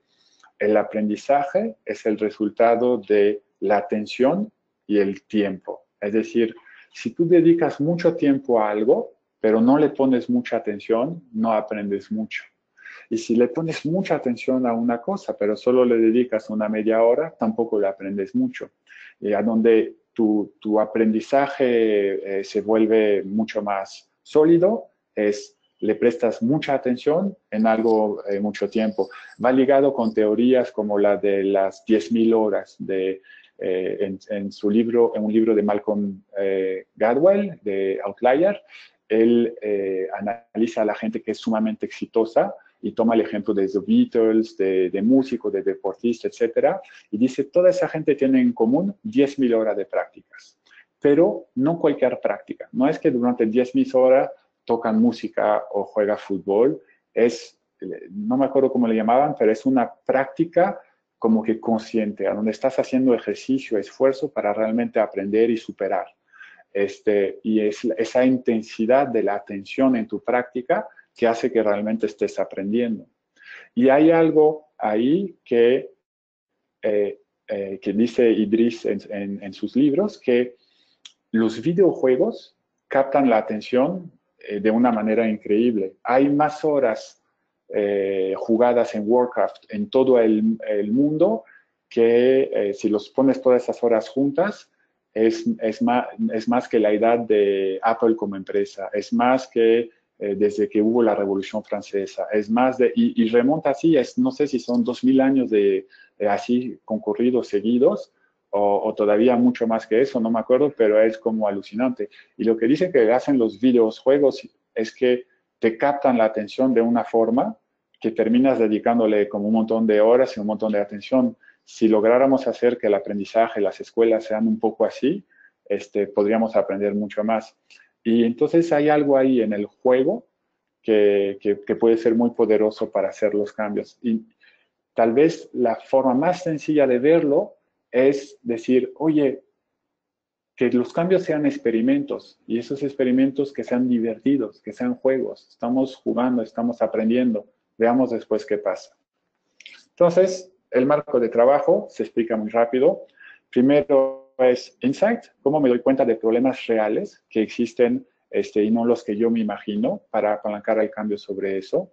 el aprendizaje es el resultado de la atención y el tiempo. Es decir, si tú dedicas mucho tiempo a algo, pero no le pones mucha atención, no aprendes mucho. Y si le pones mucha atención a una cosa, pero solo le dedicas una media hora, tampoco le aprendes mucho. Y a donde tu aprendizaje se vuelve mucho más sólido es le prestas mucha atención en algo mucho tiempo. Va ligado con teorías como la de las 10.000 horas en un libro de Malcolm Gladwell, de Outlier. Él analiza a la gente que es sumamente exitosa y toma el ejemplo de The Beatles, de músicos, de deportistas, etcétera, y dice, toda esa gente tiene en común 10.000 horas de prácticas, pero no cualquier práctica. No es que durante 10.000 horas tocan música o juegan fútbol, no me acuerdo cómo le llamaban, pero es una práctica como que consciente, a donde estás haciendo ejercicio, esfuerzo para realmente aprender y superar. Y es esa intensidad de la atención en tu práctica que hace que realmente estés aprendiendo. Y hay algo ahí que dice Idriss en sus libros, que los videojuegos captan la atención de una manera increíble. Hay más horas jugadas en Warcraft en todo el mundo que si los pones todas esas horas juntas, es más que la edad de Apple como empresa, es más que desde que hubo la Revolución Francesa, es más y remonta así, no sé si son 2000 años de así concurridos seguidos, o todavía mucho más que eso, no me acuerdo, pero es como alucinante. Y lo que dice que hacen los videojuegos es que te captan la atención de una forma que terminas dedicándole como un montón de horas y un montón de atención. Si lográramos hacer que el aprendizaje, las escuelas sean un poco así, podríamos aprender mucho más. Y entonces hay algo ahí en el juego que puede ser muy poderoso para hacer los cambios. Y tal vez la forma más sencilla de verlo es decir, oye, que los cambios sean experimentos y esos experimentos que sean divertidos, que sean juegos. Estamos jugando, estamos aprendiendo. Veamos después qué pasa. Entonces, el marco de trabajo se explica muy rápido. Primero es insight, cómo me doy cuenta de problemas reales que existen y no los que yo me imagino para apalancar el cambio sobre eso.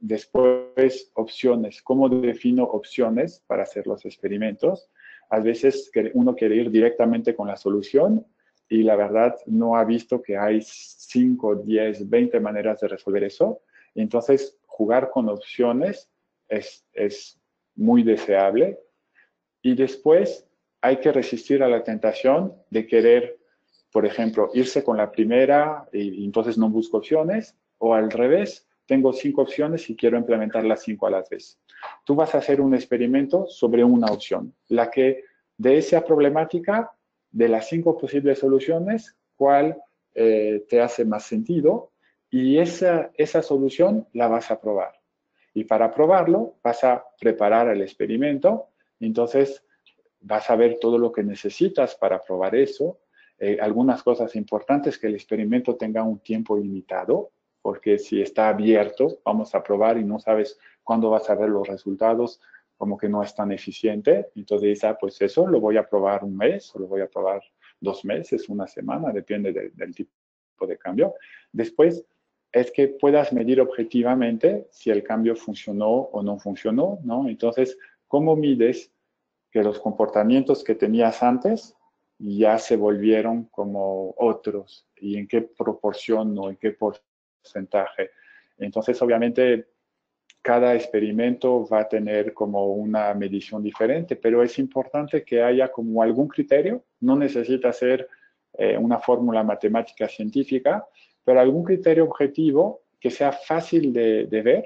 Después, opciones, cómo defino opciones para hacer los experimentos. A veces uno quiere ir directamente con la solución y la verdad no ha visto que hay 5, 10, 20 maneras de resolver eso. Entonces, jugar con opciones es muy deseable. Y después hay que resistir a la tentación de querer, por ejemplo, irse con la primera y entonces no busco opciones, o al revés, tengo 5 opciones y quiero implementar las 5 a la vez. Tú vas a hacer un experimento sobre una opción, la que de esa problemática, de las 5 posibles soluciones, cuál te hace más sentido y esa solución la vas a probar. Y para probarlo vas a preparar el experimento, entonces vas a ver todo lo que necesitas para probar eso. Algunas cosas importantes, que el experimento tenga un tiempo limitado, porque si está abierto, vamos a probar y no sabes cuándo vas a ver los resultados, como que no es tan eficiente. Entonces dices, pues eso lo voy a probar un mes o lo voy a probar 2 meses, una semana, depende del tipo de cambio. Después es que puedas medir objetivamente si el cambio funcionó o no funcionó, ¿no? Entonces, ¿cómo mides que los comportamientos que tenías antes ya se volvieron como otros? ¿Y en qué proporción o en qué porcentaje? Entonces, obviamente, cada experimento va a tener como una medición diferente, pero es importante que haya como algún criterio. No necesita ser una fórmula matemática científica, pero algún criterio objetivo que sea fácil de ver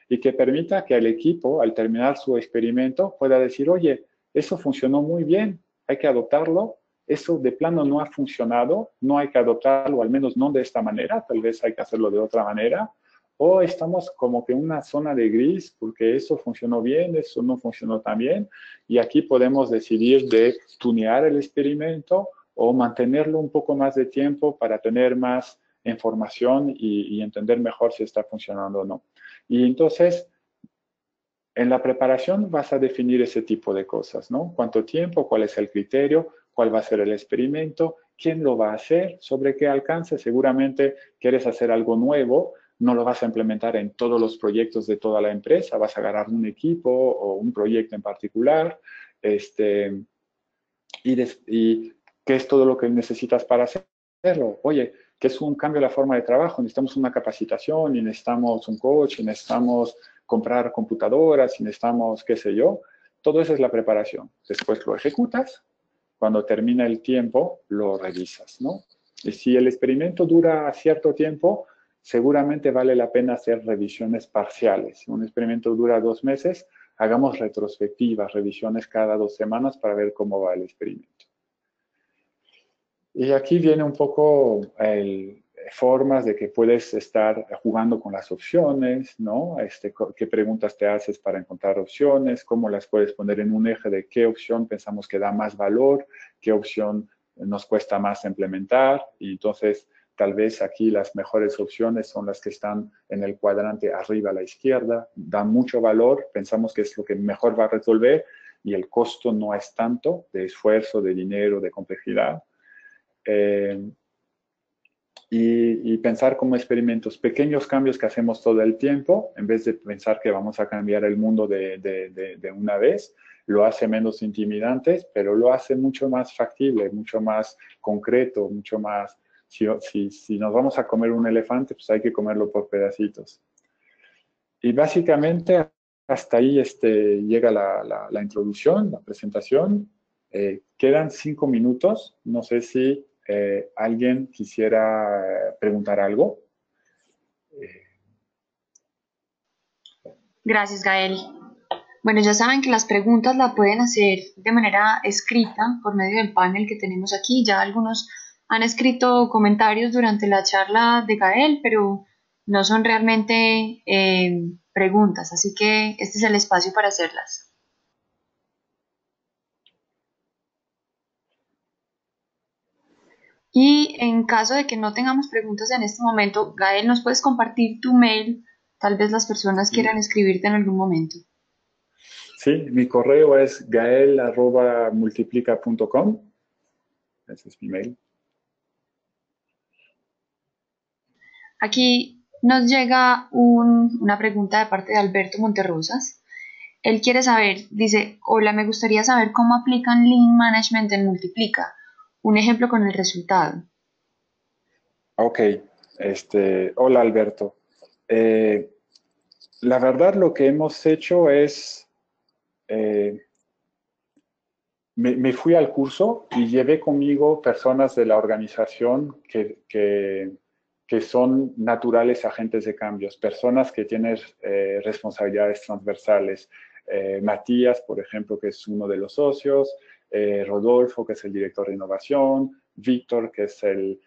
y que permita que el equipo, al terminar su experimento, pueda decir, oye, eso funcionó muy bien, hay que adoptarlo. Eso de plano no ha funcionado, no hay que adoptarlo, al menos no de esta manera, tal vez hay que hacerlo de otra manera. O estamos como que en una zona de gris, porque eso funcionó bien, eso no funcionó tan bien, y aquí podemos decidir de tunear el experimento o mantenerlo un poco más de tiempo para tener más información y entender mejor si está funcionando o no. Y entonces, en la preparación vas a definir ese tipo de cosas, ¿no? ¿Cuánto tiempo? ¿Cuál es el criterio? ¿Cuál va a ser el experimento? ¿Quién lo va a hacer? ¿Sobre qué alcance? Seguramente quieres hacer algo nuevo, no lo vas a implementar en todos los proyectos de toda la empresa, vas a agarrar un equipo o un proyecto en particular, y qué es todo lo que necesitas para hacerlo. Oye, que es un cambio de la forma de trabajo, necesitamos una capacitación, y necesitamos un coach, y necesitamos comprar computadoras, y necesitamos qué sé yo. Todo eso es la preparación. Después lo ejecutas, cuando termina el tiempo lo revisas, ¿no? Y si el experimento dura cierto tiempo, seguramente vale la pena hacer revisiones parciales. Si un experimento dura 2 meses, hagamos retrospectivas, revisiones cada 2 semanas para ver cómo va el experimento. Y aquí viene un poco formas de que puedes estar jugando con las opciones, ¿no? Qué preguntas te haces para encontrar opciones, cómo las puedes poner en un eje de qué opción pensamos que da más valor, qué opción nos cuesta más implementar, y entonces tal vez aquí las mejores opciones son las que están en el cuadrante arriba a la izquierda, dan mucho valor, pensamos que es lo que mejor va a resolver y el costo no es tanto de esfuerzo, de dinero, de complejidad. Y pensar como experimentos, pequeños cambios que hacemos todo el tiempo, en vez de pensar que vamos a cambiar el mundo de una vez, lo hace menos intimidante, pero lo hace mucho más factible, mucho más concreto, mucho más... Si nos vamos a comer un elefante, pues hay que comerlo por pedacitos. Y básicamente hasta ahí llega la introducción, la presentación. Quedan 5 minutos. No sé si alguien quisiera preguntar algo. Gracias, Gael. Bueno, ya saben que las preguntas las pueden hacer de manera escrita por medio del panel que tenemos aquí. Ya algunos han escrito comentarios durante la charla de Gael, pero no son realmente preguntas, así que este es el espacio para hacerlas. Y en caso de que no tengamos preguntas en este momento, Gael, ¿nos puedes compartir tu mail? Tal vez las personas quieran escribirte en algún momento. Sí, mi correo es gael@multiplica.com. Ese es mi mail. Aquí nos llega una pregunta de parte de Alberto Monterrosas. Él quiere saber, dice, hola, me gustaría saber cómo aplican Lean Management en Multiplica. Un ejemplo con el resultado. Ok, hola Alberto. Eh, la verdad lo que hemos hecho es, me fui al curso y llevé conmigo personas de la organización que son naturales agentes de cambios, personas que tienen responsabilidades transversales. Matías, por ejemplo, que es uno de los socios, Rodolfo, que es el director de innovación, Víctor, que es el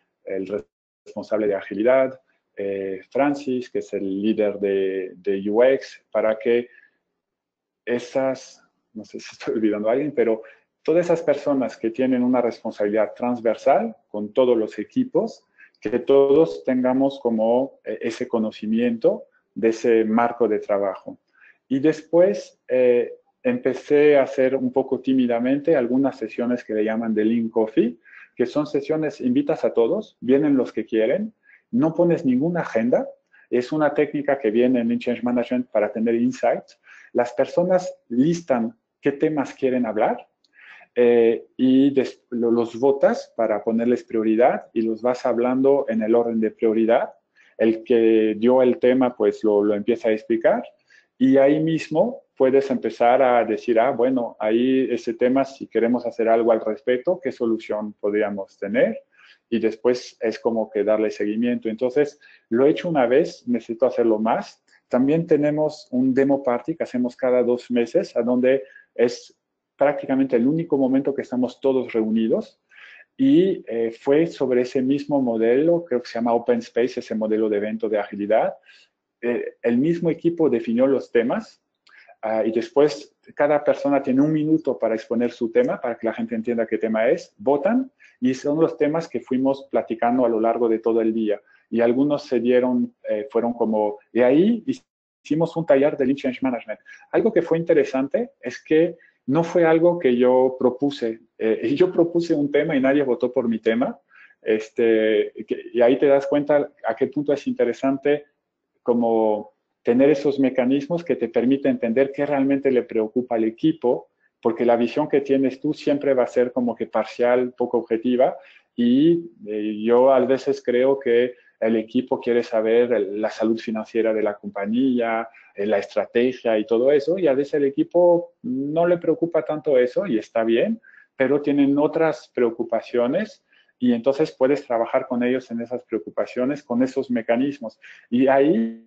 responsable de agilidad, Francis, que es el líder de UX, para que esas, no sé si estoy olvidando a alguien, pero todas esas personas que tienen una responsabilidad transversal con todos los equipos, que todos tengamos como ese conocimiento de ese marco de trabajo. Y después empecé a hacer un poco tímidamente algunas sesiones que le llaman de Lean Coffee, que son sesiones, invitas a todos, vienen los que quieren, no pones ninguna agenda, es una técnica que viene en Lean Change Management para tener insights. Las personas listan qué temas quieren hablar y los votas para ponerles prioridad y los vas hablando en el orden de prioridad. El que dio el tema, pues lo empieza a explicar y ahí mismo puedes empezar a decir, bueno, ahí ese tema, si queremos hacer algo al respecto, ¿qué solución podríamos tener? Y después es como que darle seguimiento. Entonces, lo he hecho una vez, necesito hacerlo más. También tenemos un demo party que hacemos cada 2 meses, a donde es prácticamente el único momento que estamos todos reunidos. Y fue sobre ese mismo modelo, creo que se llama Open Space, ese modelo de evento de agilidad. El mismo equipo definió los temas y después cada persona tiene 1 minuto para exponer su tema, para que la gente entienda qué tema es, votan y son los temas que fuimos platicando a lo largo de todo el día. Y algunos se dieron, fueron como, de ahí hicimos un taller de Lean Change Management. Algo que fue interesante es que no fue algo que yo propuse. Yo propuse un tema y nadie votó por mi tema. Y ahí te das cuenta a qué punto es interesante como tener esos mecanismos que te permiten entender qué realmente le preocupa al equipo, porque la visión que tienes tú siempre va a ser como que parcial, poco objetiva, y yo a veces creo que el equipo quiere saber la salud financiera de la compañía, la estrategia y todo eso, y a veces el equipo no le preocupa tanto eso y está bien, pero tienen otras preocupaciones y entonces puedes trabajar con ellos en esas preocupaciones, con esos mecanismos. Y ahí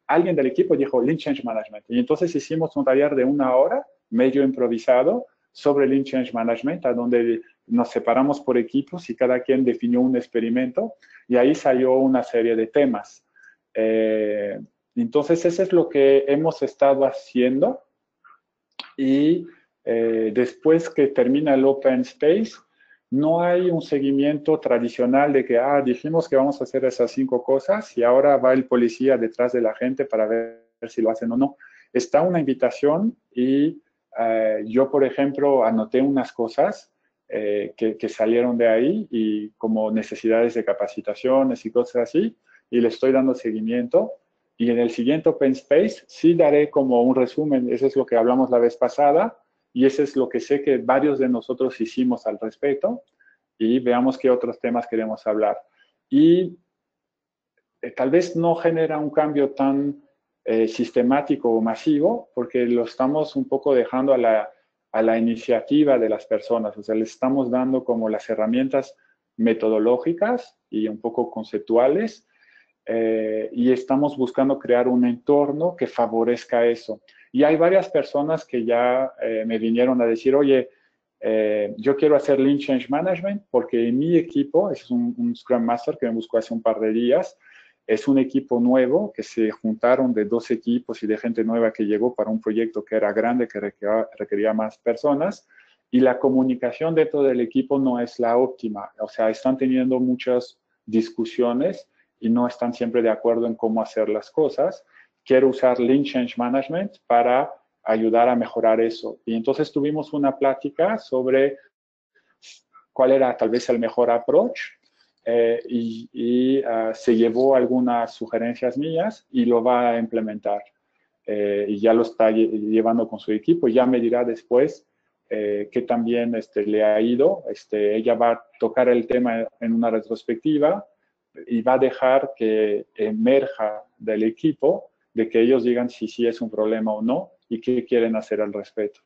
alguien del equipo dijo Lean Change Management. Y entonces hicimos un taller de 1 hora, medio improvisado, sobre Lean Change Management, a donde nos separamos por equipos y cada quien definió un experimento y ahí salió una serie de temas. Entonces, eso es lo que hemos estado haciendo y después que termina el Open Space, no hay un seguimiento tradicional de que, dijimos que vamos a hacer esas 5 cosas y ahora va el policía detrás de la gente para ver si lo hacen o no. Está una invitación y yo, por ejemplo, anoté unas cosas que salieron de ahí y como necesidades de capacitaciones y cosas así, y le estoy dando seguimiento. Y en el siguiente Open Space sí daré como un resumen, eso es lo que hablamos la vez pasada, y eso es lo que sé que varios de nosotros hicimos al respecto, y veamos qué otros temas queremos hablar. Y tal vez no genera un cambio tan sistemático o masivo, porque lo estamos un poco dejando a la iniciativa de las personas, o sea, les estamos dando como las herramientas metodológicas y un poco conceptuales, y estamos buscando crear un entorno que favorezca eso. Y hay varias personas que ya me vinieron a decir, oye, yo quiero hacer Lean Change Management porque en mi equipo, es un Scrum Master que me buscó hace un par de días, es un equipo nuevo que se juntaron de 2 equipos y de gente nueva que llegó para un proyecto que era grande, que requería más personas, y la comunicación dentro del equipo no es la óptima. O sea, están teniendo muchas discusiones y no están siempre de acuerdo en cómo hacer las cosas. Quiero usar Lean Change Management para ayudar a mejorar eso. Y entonces tuvimos una plática sobre cuál era tal vez el mejor approach se llevó algunas sugerencias mías y lo va a implementar. Y ya lo está llevando con su equipo. Ya me dirá después que también le ha ido. Ella va a tocar el tema en una retrospectiva y va a dejar que emerja del equipo de que ellos digan si sí es un problema o no y qué quieren hacer al respecto.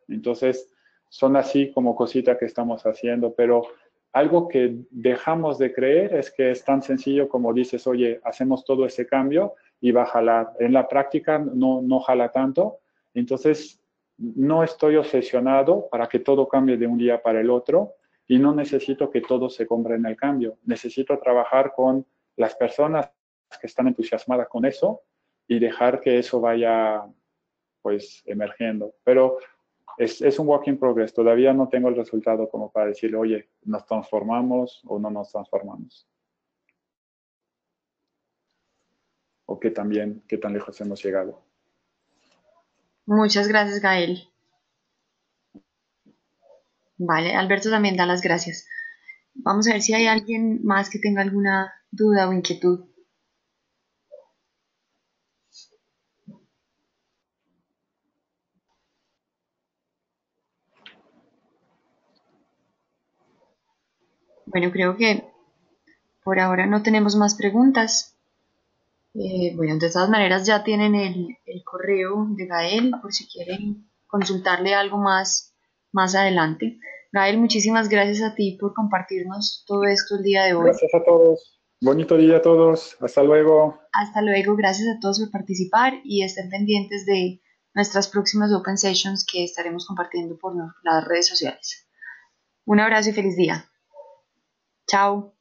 Entonces, son así como cositas que estamos haciendo, pero algo que dejamos de creer es que es tan sencillo como dices, oye, hacemos todo ese cambio y va a jalar. En la práctica no jala tanto, entonces no estoy obsesionado para que todo cambie de un día para el otro y no necesito que todo se compre en el cambio. Necesito trabajar con las personas que están entusiasmadas con eso y dejar que eso vaya pues emergiendo. Pero es un work in progress. Todavía no tengo el resultado como para decirle, oye, nos transformamos o no nos transformamos. O qué tan lejos hemos llegado. Muchas gracias, Gael. Vale, Alberto también da las gracias. Vamos a ver si hay alguien más que tenga alguna duda o inquietud. Bueno, creo que por ahora no tenemos más preguntas. Bueno, de todas maneras ya tienen el correo de Gael por si quieren consultarle algo más adelante. Gael, muchísimas gracias a ti por compartirnos todo esto el día de hoy. Gracias a todos. Bonito día a todos. Hasta luego. Hasta luego, gracias a todos por participar y estén pendientes de nuestras próximas Open Sessions que estaremos compartiendo por las redes sociales. Un abrazo y feliz día. Chao.